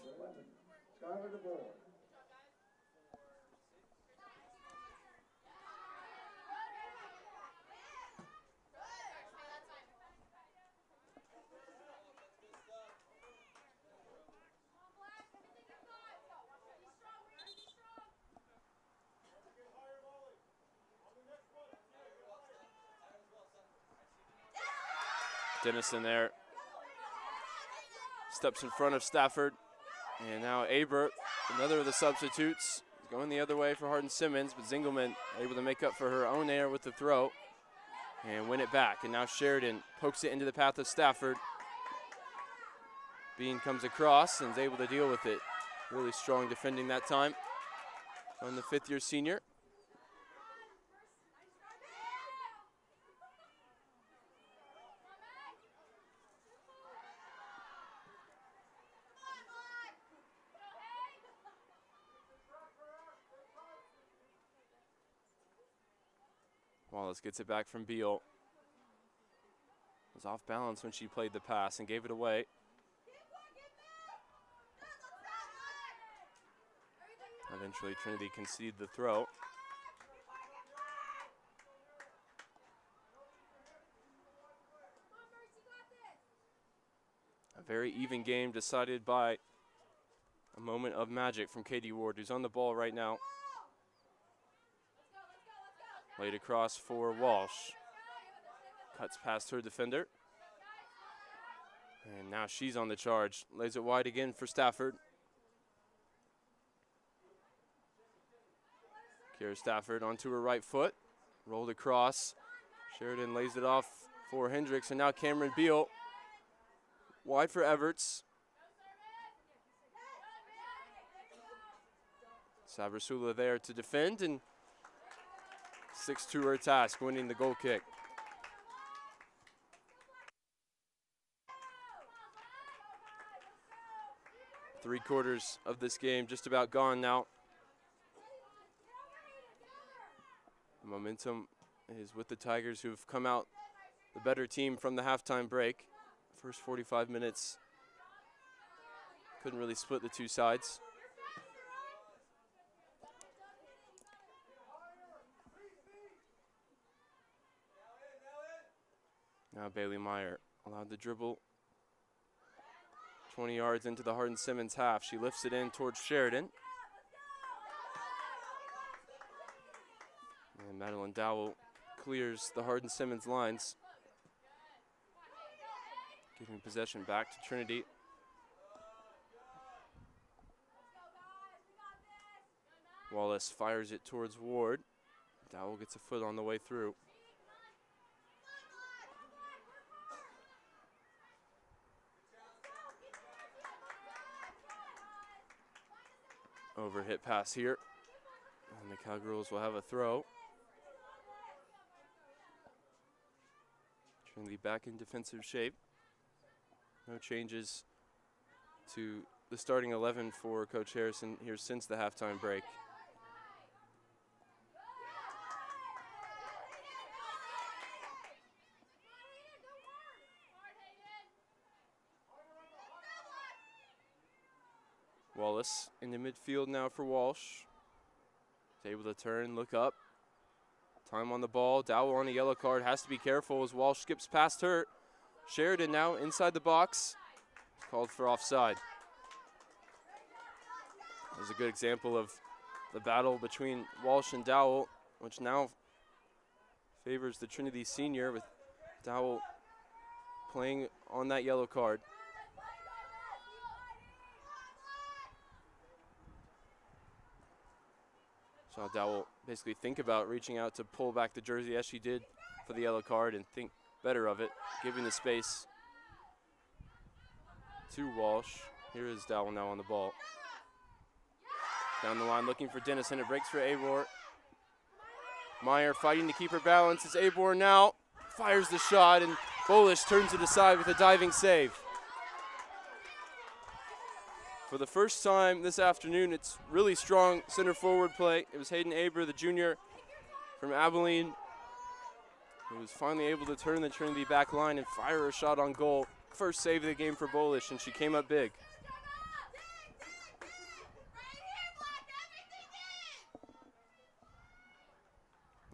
Dennison there. Steps in front of Stafford. And now Aber, another of the substitutes, going the other way for Hardin-Simmons, but Zingelman able to make up for her own error with the throw and win it back. And now Sheridan pokes it into the path of Stafford. Bean comes across and is able to deal with it. Really strong defending that time on the 5th-year senior. Wallace gets it back from Beal. Was off balance when she played the pass and gave it away. Eventually Trinity conceded the throw. A very even game decided by a moment of magic from Katie Ward, who's on the ball right now. Laid across for Walsh. Cuts past her defender. And now she's on the charge. Lays it wide again for Stafford. Kira Stafford onto her right foot. Rolled across. Sheridan lays it off for Hendricks. And now Cameron Beal. Wide for Everts. Sabrasula there to defend, and 6-2 her task, winning the goal kick. Three-quarters of this game just about gone now. The momentum is with the Tigers, who've come out the better team from the halftime break. First 45 minutes, couldn't really split the two sides. Now Bailey Meyer allowed the dribble 20 yards into the Hardin-Simmons half. She lifts it in towards Sheridan. And Madeline Dowell clears the Hardin-Simmons lines, giving possession back to Trinity. Wallace fires it towards Ward. Dowell gets a foot on the way through. Overhit pass here, and the Cowgirls will have a throw. Trinity back in defensive shape. No changes to the starting 11 for Coach Harrison here since the halftime break. Wallace in the midfield now for Walsh. He's able to turn, look up. Time on the ball. Dowell on a yellow card. Has to be careful as Walsh skips past her. Sheridan now inside the box. Called for offside. There's a good example of the battle between Walsh and Dowell, which now favors the Trinity senior with Dowell playing on that yellow card. Saw Dowell basically think about reaching out to pull back the jersey as she did for the yellow card and think better of it, giving the space to Walsh. Here is Dowell now on the ball. Down the line looking for Dennison. It breaks for Abor. Meyer fighting to keep her balance. It's Abor now. Fires the shot and Bolish turns it aside with a diving save. For the first time this afternoon, it's really strong center forward play. It was Hayden Aber, the junior from Abilene, who was finally able to turn the Trinity back line and fire a shot on goal. First save of the game for Bolish, and she came up big.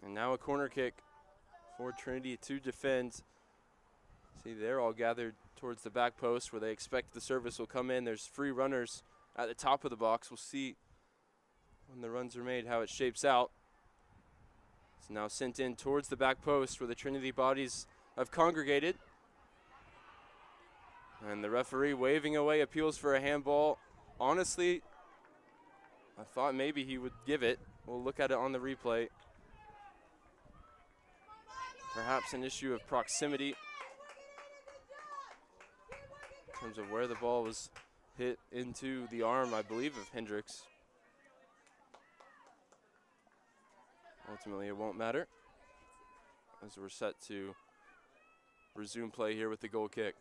And now a corner kick for Trinity to defend. See, they're all gathered towards the back post where they expect the service will come in. There's free runners at the top of the box. We'll see when the runs are made how it shapes out. It's now sent in towards the back post where the Trinity bodies have congregated. And the referee waving away appeals for a handball. Honestly, I thought maybe he would give it. We'll look at it on the replay. Perhaps an issue of proximity in terms of where the ball was hit into the arm, I believe, of Hendricks. Ultimately, it won't matter as we're set to resume play here with the goal kick.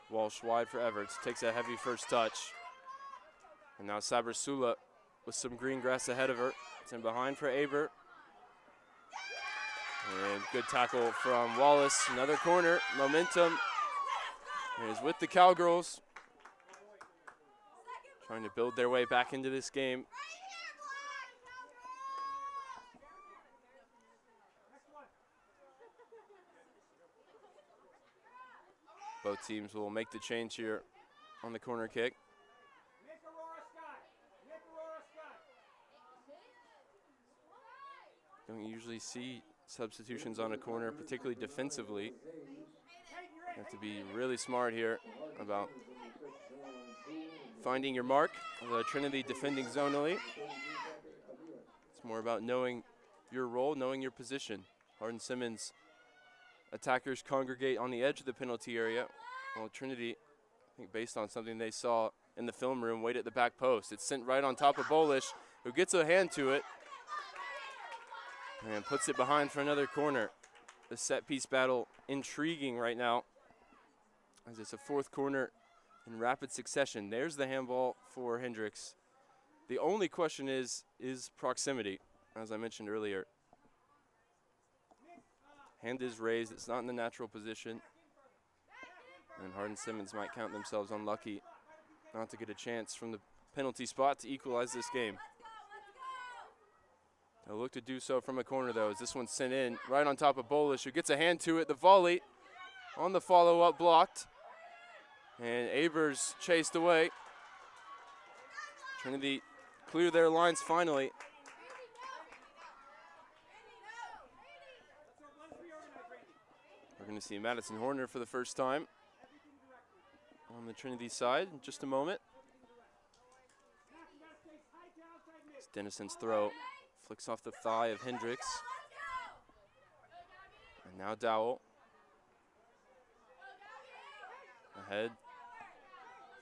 Walsh wide for Everts, takes a heavy first touch. And now Sabersula with some green grass ahead of her. It's in behind for Aber. And good tackle from Wallace. Another corner, momentum is with the Cowgirls. Trying to build their way back into this game. Both teams will make the change here on the corner kick. Don't usually see substitutions on a corner, particularly defensively. You have to be really smart here about finding your mark. The Trinity defending zonally. It's more about knowing your role, knowing your position. Hardin-Simmons attackers congregate on the edge of the penalty area. Well, Trinity, I think based on something they saw in the film room, wait at the back post. It's sent right on top of Bolish, who gets a hand to it and puts it behind for another corner. The set piece battle intriguing right now as it's a fourth corner in rapid succession. There's the handball for Hendricks. The only question is proximity, as I mentioned earlier. Hand is raised, it's not in the natural position. And Hardin-Simmons might count themselves unlucky not to get a chance from the penalty spot to equalize this game. They'll look to do so from a corner though, as this one's sent in right on top of Bolish, who gets a hand to it. The volley on the follow-up blocked. And Abers chased away. Trinity clear their lines finally. We're going to see Madison Horner for the first time on the Trinity side in just a moment. It's Dennison's throw. Flicks off the thigh of Hendricks. And now Dowell. Ahead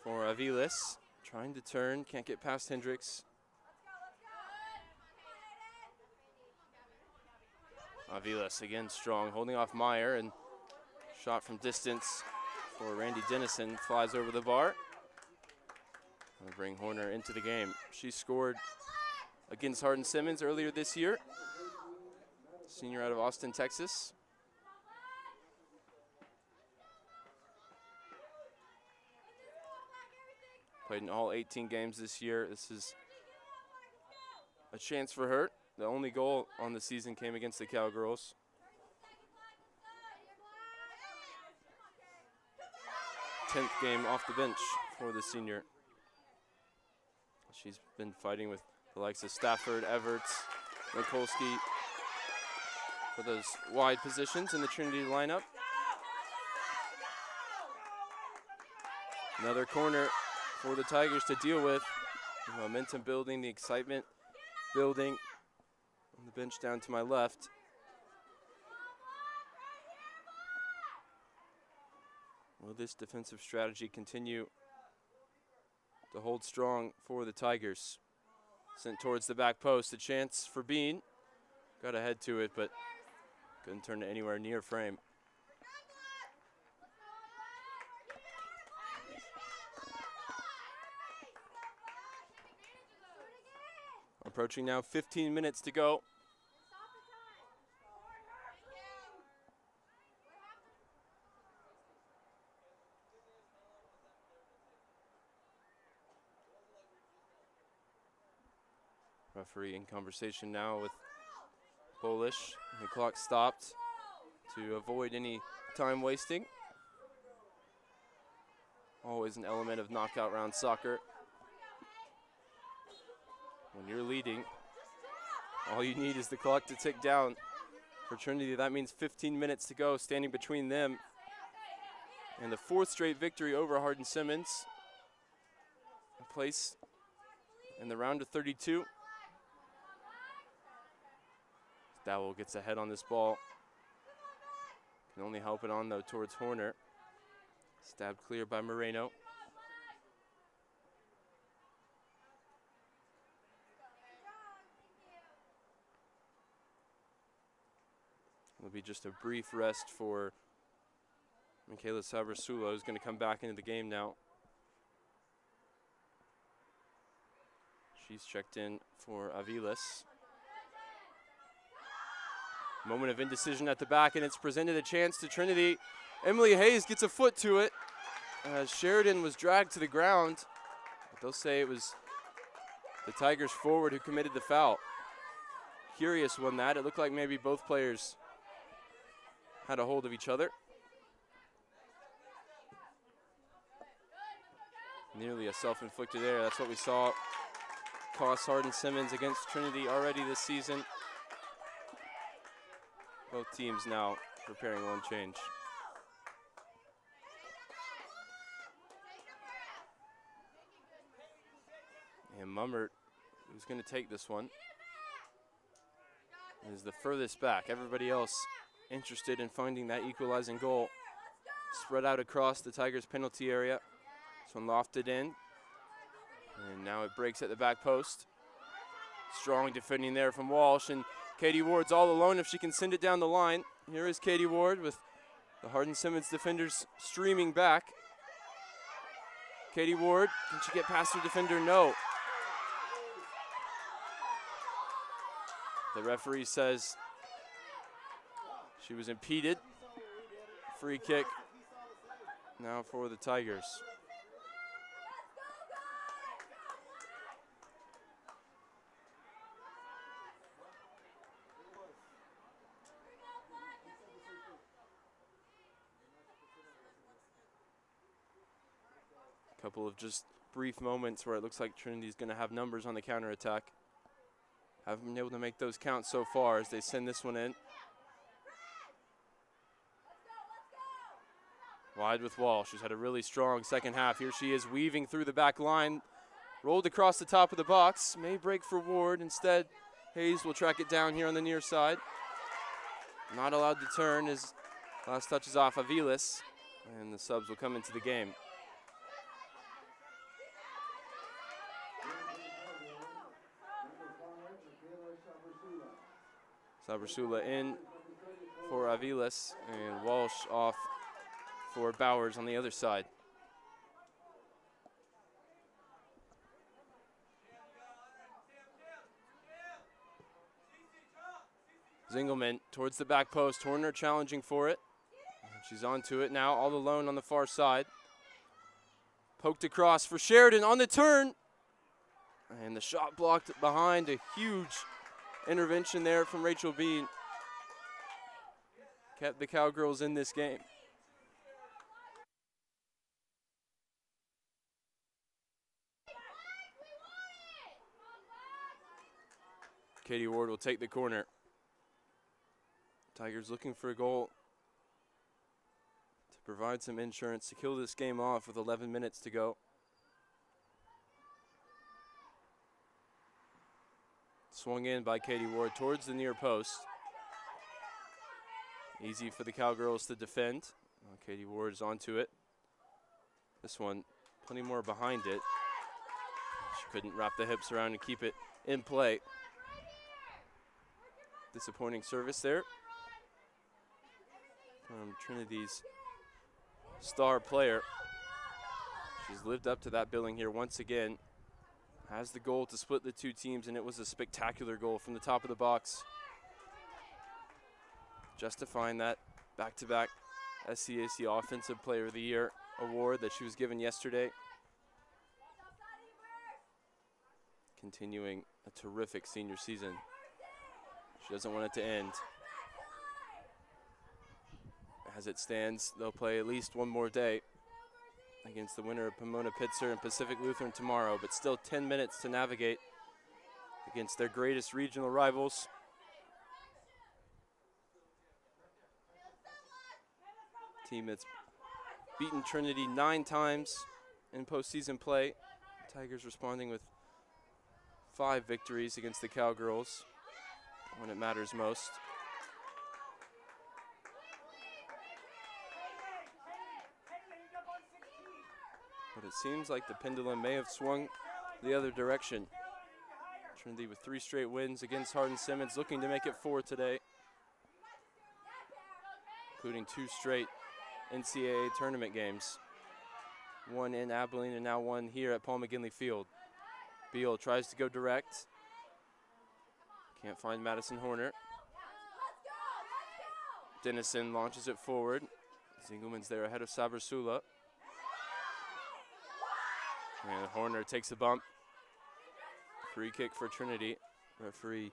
for Aviles. Trying to turn, can't get past Hendricks. Aviles again strong, holding off Meyer, and shot from distance for Randy Dennison flies over the bar. I'll bring Horner into the game. She scored against Hardin-Simmons earlier this year senior out of Austin, Texas. Played in all 18 games this year. This is a chance for her. The only goal on the season came against the Cowgirls. Tenth game off the bench for the senior. She's been fighting with the likes of Stafford, Everts, Mikulski for those wide positions in the Trinity lineup. Another corner for the Tigers to deal with. The momentum building, the excitement building. On the bench down to my left. Will this defensive strategy continue to hold strong for the Tigers? Sent towards the back post, a chance for Bean. Got ahead to it, but couldn't turn it anywhere near frame. Approaching now 15 minutes to go. Referee in conversation now with Polish. The clock stopped to avoid any time wasting. Always an element of knockout round soccer. When you're leading, all you need is the clock to tick down. For Trinity, that means 15 minutes to go, standing between them and the fourth straight victory over Hardin-Simmons. A place in the round of 32. Dowell gets ahead on this ball. Can only help it on, though, towards Horner. Stabbed clear by Moreno. It'll be just a brief rest for Michaela Sabrasulo, who's going to come back into the game now. She's checked in for Aviles. Moment of indecision at the back, and it's presented a chance to Trinity. Emily Hayes gets a foot to it as Sheridan was dragged to the ground. But they'll say it was the Tigers forward who committed the foul. Curious one that. It looked like maybe both players had a hold of each other. Nearly a self-inflicted error. That's what we saw cost Hardin-Simmons against Trinity already this season. Both teams now preparing one change. And Mummert, who's going to take this one, is the furthest back. Everybody else interested in finding that equalizing goal. Spread out across the Tigers' penalty area. This one lofted in. And now it breaks at the back post. Strong defending there from Walsh, and Katie Ward's all alone if she can send it down the line. Here is Katie Ward with the Hardin-Simmons defenders streaming back. Katie Ward, can she get past her defender? No. The referee says she was impeded. Free kick now for the Tigers. Couple of just brief moments where it looks like Trinity's going to have numbers on the counterattack. Haven't been able to make those count so far as they send this one in. Wide with Walsh, who's had a really strong second half. Here she is weaving through the back line. Rolled across the top of the box. May break for Ward. Instead, Hayes will track it down here on the near side. Not allowed to turn as last touch is off Aviles. And the subs will come into the game. Sabrasula in for Aviles, and Walsh off for Bowers on the other side. Zingelman towards the back post. Horner challenging for it. She's onto it now, all alone on the far side. Poked across for Sheridan on the turn. And the shot blocked behind. A huge intervention there from Rachel Bean. Kept the Cowgirls in this game. Katie Ward will take the corner. Tigers looking for a goal to provide some insurance to kill this game off with 11 minutes to go. Swung in by Katie Ward towards the near post. Easy for the Cowgirls to defend. Katie Ward is onto it. This one, plenty more behind it. She couldn't wrap the hips around and keep it in play. Disappointing service there from Trinity's star player. She's lived up to that billing here once again. Has the goal to split the two teams, and it was a spectacular goal from the top of the box. Justifying that back-to-back SCAC Offensive Player of the Year award that she was given yesterday. Continuing a terrific senior season. She doesn't want it to end. As it stands, they'll play at least one more day against the winner of Pomona-Pitzer and Pacific Lutheran tomorrow, but still 10 minutes to navigate against their greatest regional rivals. Team that's beaten Trinity 9 times in postseason play. Tigers responding with 5 victories against the Cowgirls when it matters most. But it seems like the pendulum may have swung the other direction. Trinity with 3 straight wins against Hardin-Simmons, looking to make it 4 today, including 2 straight NCAA tournament games. 1 in Abilene and now 1 here at Paul McGinley Field. Beal tries to go direct. Can't find Madison Horner. Dennison launches it forward. Zingelman's there ahead of Sabersula. And Horner takes a bump. Free kick for Trinity. Referee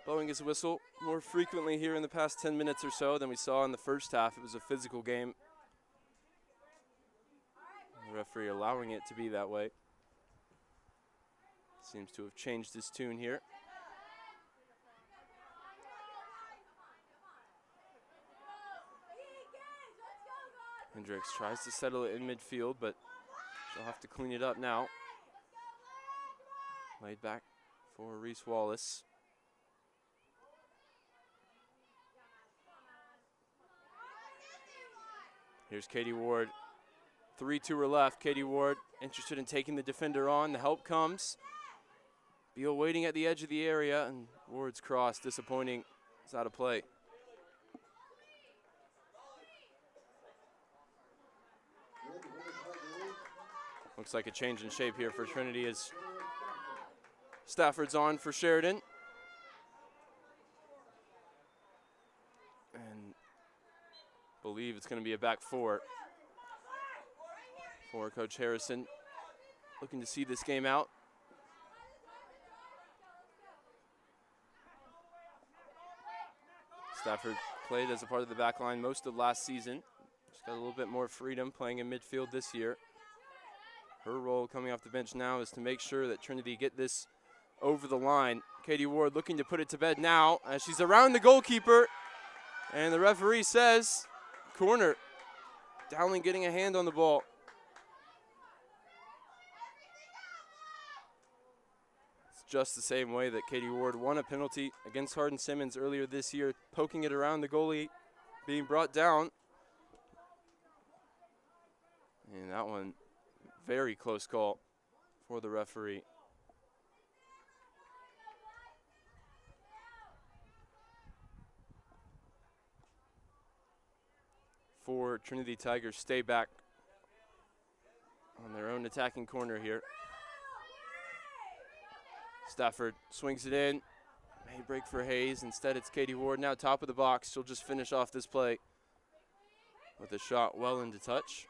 blowing his whistle more frequently here in the past 10 minutes or so than we saw in the first half. It was a physical game. The referee allowing it to be that way. Seems to have changed his tune here. Hendricks tries to settle it in midfield, but she'll have to clean it up now. Laid back for Reese Wallace. Here's Katie Ward. 3 to her left. Katie Ward interested in taking the defender on. The help comes. Beal waiting at the edge of the area, and Ward's cross, disappointing. It's out of play. Looks like a change in shape here for Trinity as Stafford's on for Sheridan. And believe it's going to be a back 4 for Coach Harrison. Looking to see this game out. Stafford played as a part of the back line most of last season. She's got a little bit more freedom playing in midfield this year. Her role coming off the bench now is to make sure that Trinity get this over the line. Katie Ward looking to put it to bed now as she's around the goalkeeper. And the referee says corner. Dowling getting a hand on the ball. It's just the same way that Katie Ward won a penalty against Hardin-Simmons earlier this year, poking it around the goalie, being brought down. And that one, very close call for the referee. For Trinity Tigers, stay back on their own attacking corner here. Stafford swings it in, May break for Hayes. Instead, it's Katie Ward. Now top of the box. She'll just finish off this play with a shot well into touch.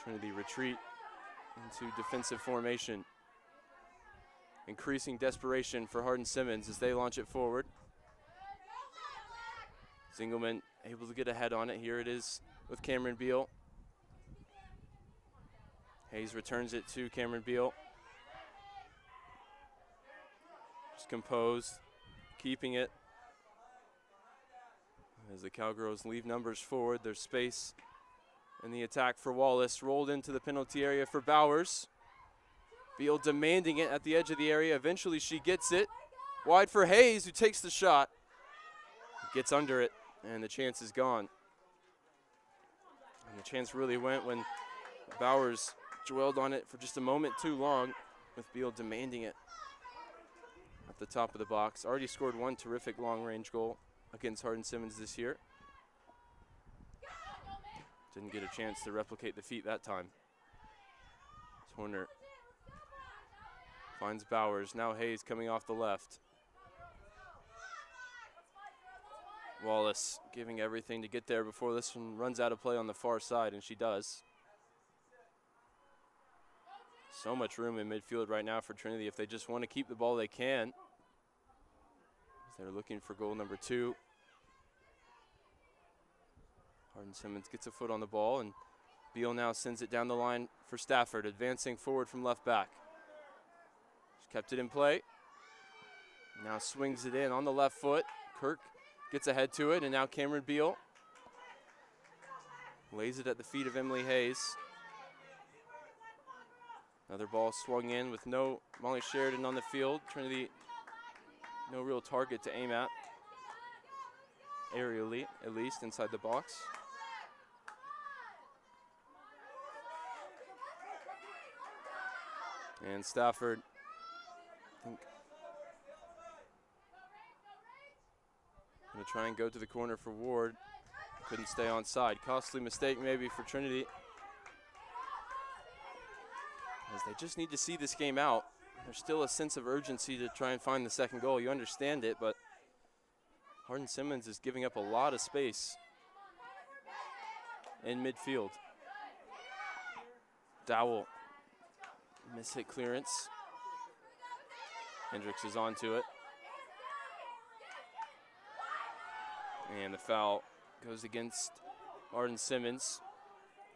Trinity retreat into defensive formation. Increasing desperation for Hardin-Simmons as they launch it forward. Zingelman able to get ahead on it. Here it is with Cameron Beal. Hayes returns it to Cameron Beal. Just composed, keeping it. As the Cowgirls leave numbers forward, there's space in the attack for Wallace. Rolled into the penalty area for Bowers. Beal demanding it at the edge of the area. Eventually she gets it. Wide for Hayes, who takes the shot. Gets under it, and the chance is gone. And the chance really went when Bowers dwelled on it for just a moment too long, with Beal demanding it at the top of the box. Already scored one terrific long-range goal against Hardin-Simmons this year. Didn't get a chance to replicate the feat that time. Horner finds Bowers. Now Hayes coming off the left. Wallace giving everything to get there before this one runs out of play on the far side, and she does. So much room in midfield right now for Trinity. If they just want to keep the ball, they can. They're looking for goal number 2. Hardin-Simmons gets a foot on the ball, and Beal now sends it down the line for Stafford, advancing forward from left back. She's kept it in play. Now swings it in on the left foot. Kirk gets ahead to it, and now Cameron Beal lays it at the feet of Emily Hayes. Another ball swung in with no Molly Sheridan on the field. Trinity, no real target to aim at, aerially at least, inside the box. And Stafford, I think, gonna try and go to the corner for Ward. Couldn't stay on side. Costly mistake maybe for Trinity, as they just need to see this game out. There's still a sense of urgency to try and find the second goal. You understand it, but Hardin-Simmons is giving up a lot of space in midfield. Dowell, miss-hit clearance. Hendricks is onto it. And the foul goes against Hardin-Simmons.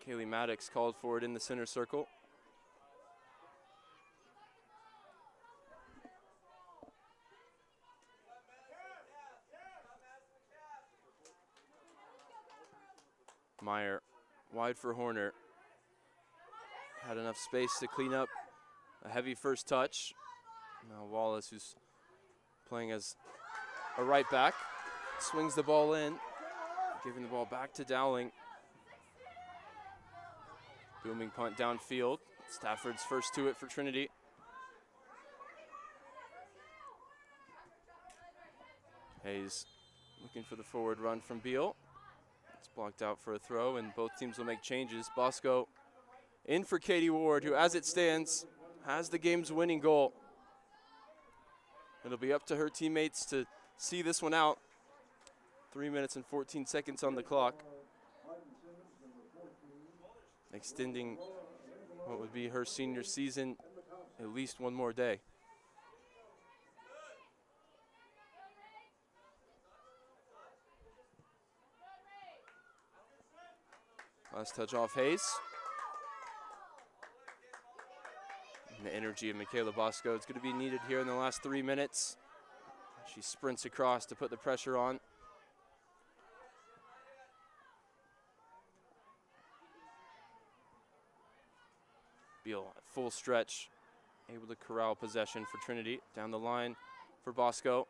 Kaylee Maddox called for it in the center circle. Meyer wide for Horner. Had enough space to clean up a heavy first touch. Now Wallace, who's playing as a right back, swings the ball in, giving the ball back to Dowling. Booming punt downfield. Stafford's first to it for Trinity. Hayes looking for the forward run from Beal. It's blocked out for a throw, and both teams will make changes. Bosco in for Katie Ward, who, as it stands, has the game's winning goal. It'll be up to her teammates to see this one out. 3 minutes and 14 seconds on the clock, extending what would be her senior season at least one more day. Last touch off Hayes. And the energy of Michaela Bosco is going to be needed here in the last 3 minutes. She sprints across to put the pressure on. Beal at full stretch, able to corral possession for Trinity. Down the line for Bosco.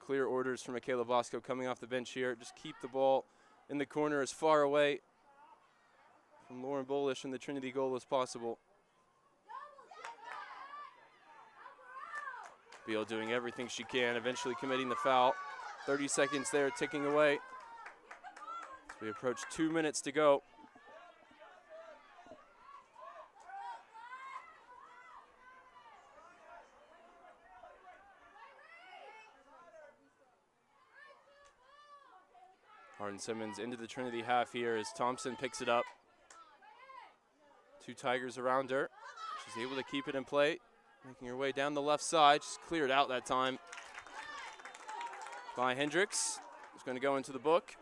Clear orders from Michaela Bosco coming off the bench here. Just keep the ball in the corner as far away from Lauren Bolish and the Trinity goal as possible. Beal doing everything she can, eventually committing the foul. 30 seconds there, ticking away. As we approach 2 minutes to go. Hardin-Simmons into the Trinity half here as Thompson picks it up. 2 Tigers around her. She's able to keep it in play, making her way down the left side. She's cleared out that time by Hendricks. It's going to go into the book.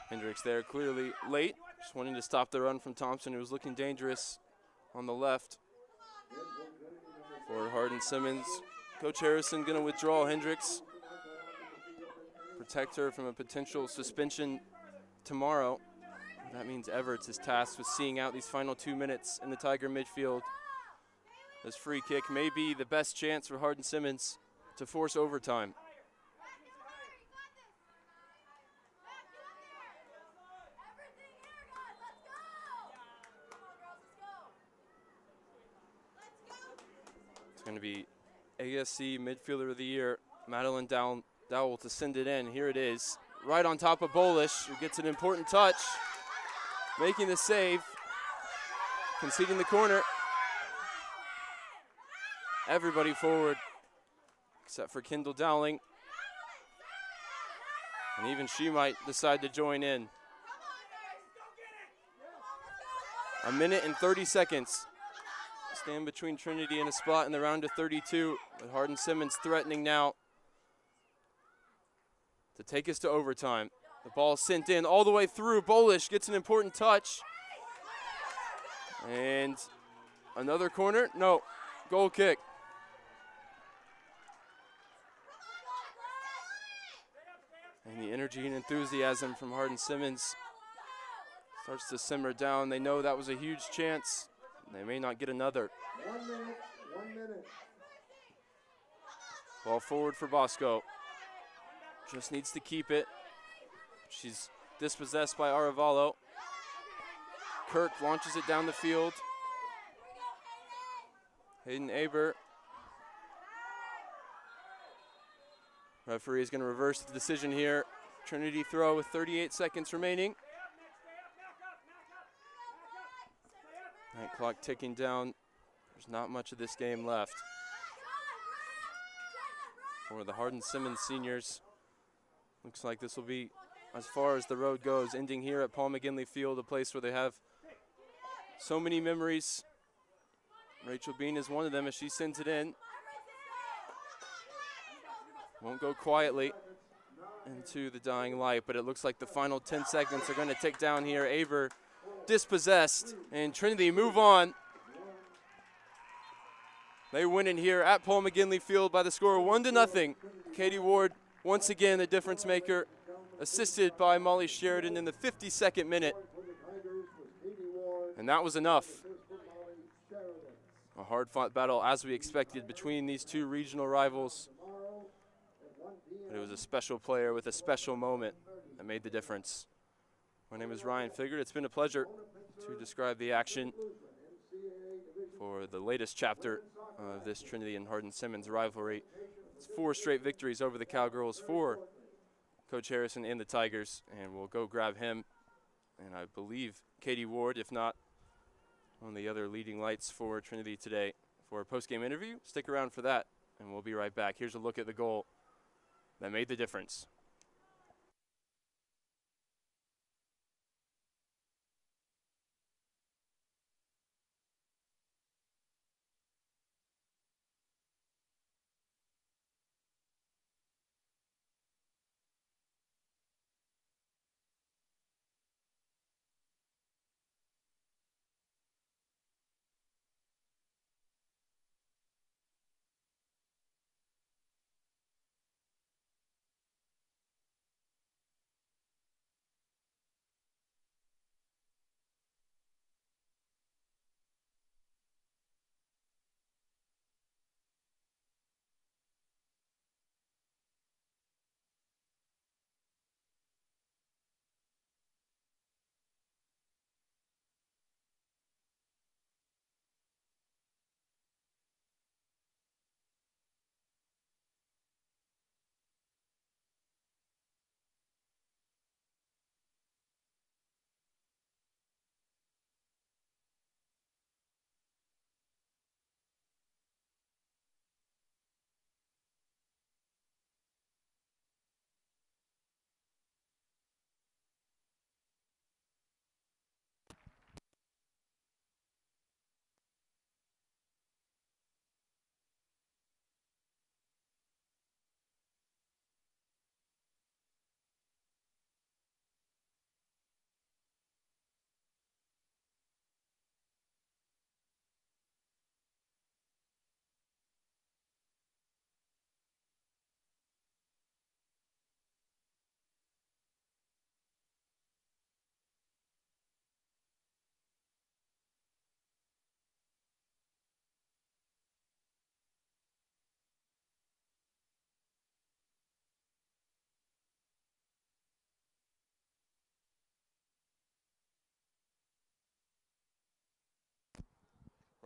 Hendricks there clearly late, just wanting to stop the run from Thompson, who was looking dangerous on the left. For Hardin-Simmons, Coach Harrison going to withdraw Hendricks, protect her from a potential suspension tomorrow. That means Everts is tasked with seeing out these final 2 minutes in the Tiger midfield. This free kick may be the best chance for Hardin-Simmons to force overtime. It's going to be ASC Midfielder of the Year, Madeline Dowell, to send it in. Here it is, right on top of Bolish, who gets an important touch, making the save, conceding the corner. Everybody forward, except for Kendall Dowling. And even she might decide to join in. 1 minute and 30 seconds. Stand between Trinity and a spot in the round of 32, with Hardin-Simmons threatening now to take us to overtime. The ball sent in all the way through. Bolish gets an important touch. And another corner. No, goal kick. And the energy and enthusiasm from Hardin-Simmons starts to simmer down. They know that was a huge chance. They may not get another. 1 minute, 1 minute. Ball forward for Bosco. Just needs to keep it. She's dispossessed by Aravalo. Kirk launches it down the field. Hayden Aber. Referee is going to reverse the decision here. Trinity throw with 38 seconds remaining. Night clock ticking down. There's not much of this game left. For the Hardin-Simmons seniors, looks like this will be as far as the road goes, ending here at Paul McGinley Field, a place where they have so many memories. Rachel Bean is one of them as she sends it in. Won't go quietly into the dying light, but it looks like the final 10 seconds are going to tick down here. Aber dispossessed, and Trinity move on. They win in here at Paul McGinley Field by the score of 1-0. Katie Ward, once again, the difference maker, assisted by Molly Sheridan in the 52nd minute. And that was enough. A hard-fought battle, as we expected, between these two regional rivals. But it was a special player with a special moment that made the difference. My name is Ryan Figured. It's been a pleasure to describe the action for the latest chapter of this Trinity and Hardin-Simmons rivalry. It's 4 straight victories over the Cowgirls for Coach Harrison and the Tigers, and we'll go grab him and I believe Katie Ward, if not one of the other leading lights for Trinity today, for a post-game interview. Stick around for that, and we'll be right back. Here's a look at the goal that made the difference.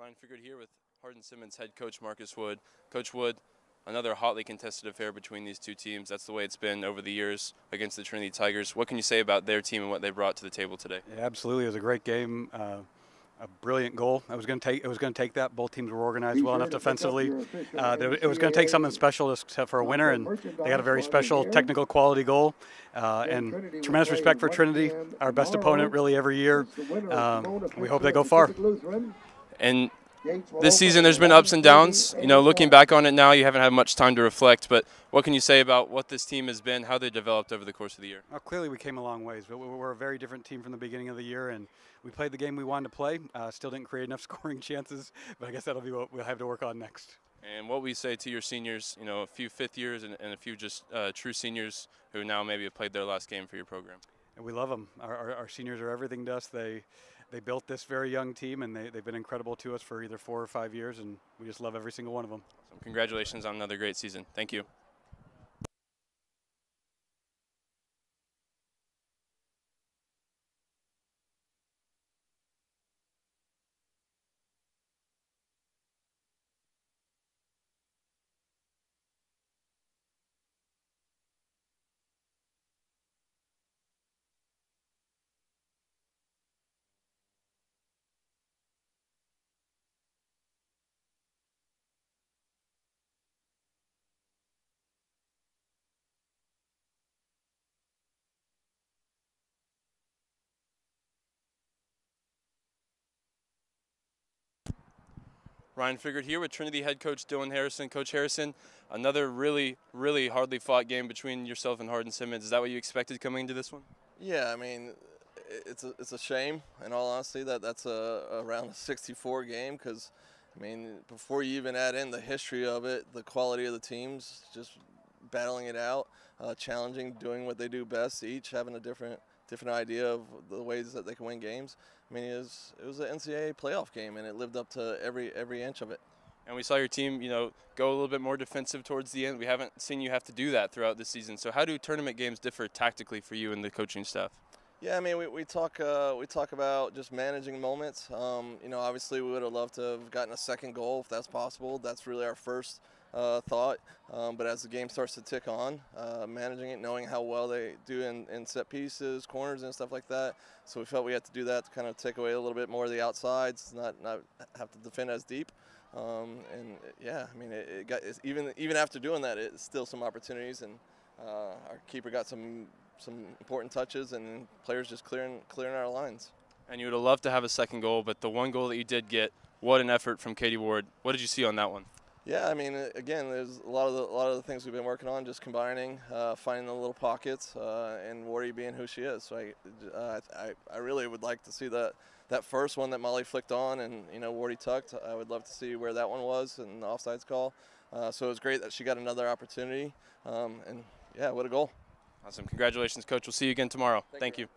Ryan Figured here with Hardin-Simmons head coach Marcus Wood. Coach Wood, another hotly contested affair between these two teams. That's the way it's been over the years against the Trinity Tigers. What can you say about their team and what they brought to the table today? Yeah, absolutely. It was a great game. A brilliant goal. It was going to take that. Both teams were organized well enough defensively. It was going to take something special for a winner, and they got a very special technical quality goal. And tremendous respect for Trinity, our best opponent really every year. We hope they go far. And this season there's been ups and downs. You know, looking back on it now, you haven't had much time to reflect, but what can you say about what this team has been, how they developed over the course of the year? Well, clearly we came a long ways, but we're a very different team from the beginning of the year, and we played the game we wanted to play. Still didn't create enough scoring chances, but I guess that'll be what we'll have to work on next. And what we say to your seniors, you know, a few fifth years and a few just true seniors who now maybe have played their last game for your program. And we love them. Our seniors are everything to us. They built this very young team, and they've been incredible to us for either 4 or 5 years, and we just love every single one of them. So congratulations on another great season. Thank you. Ryan Figured here with Trinity head coach Dylan Harrison. Coach Harrison, another really, really hardly fought game between yourself and Hardin-Simmons. Is that what you expected coming into this one? Yeah, I mean, it's a shame, in all honesty, that's around a 64 game because, I mean, before you even add in the history of it, the quality of the teams, just battling it out, challenging, doing what they do best, each having a different idea of the ways that they can win games. I mean, it was an NCAA playoff game, and it lived up to every inch of it. And we saw your team, you know, go a little bit more defensive towards the end. We haven't seen you have to do that throughout the season. So how do tournament games differ tactically for you and the coaching staff? Yeah, I mean, we talk about just managing moments. You know, obviously we would have loved to have gotten a second goal if that's possible. That's really our first thought. But as the game starts to tick on, managing it, knowing how well they do in set pieces, corners, and stuff like that. So we felt we had to do that to kind of take away a little bit more of the outsides, not have to defend as deep. And yeah, I mean, even after doing that, it's still some opportunities, and our keeper got some important touches, and players just clearing our lines. And you would have loved to have a second goal, but the one goal that you did get, what an effort from Katie Ward. What did you see on that one? Yeah, I mean, again, there's a lot of the things we've been working on, just combining, finding the little pockets, and Wardy being who she is. So I really would like to see that first one that Molly flicked on, and you know, Wardy tucked. I would love to see where that one was and the offsides call. So it was great that she got another opportunity, and yeah, what a goal! Awesome, congratulations, Coach. We'll see you again tomorrow. Thank you.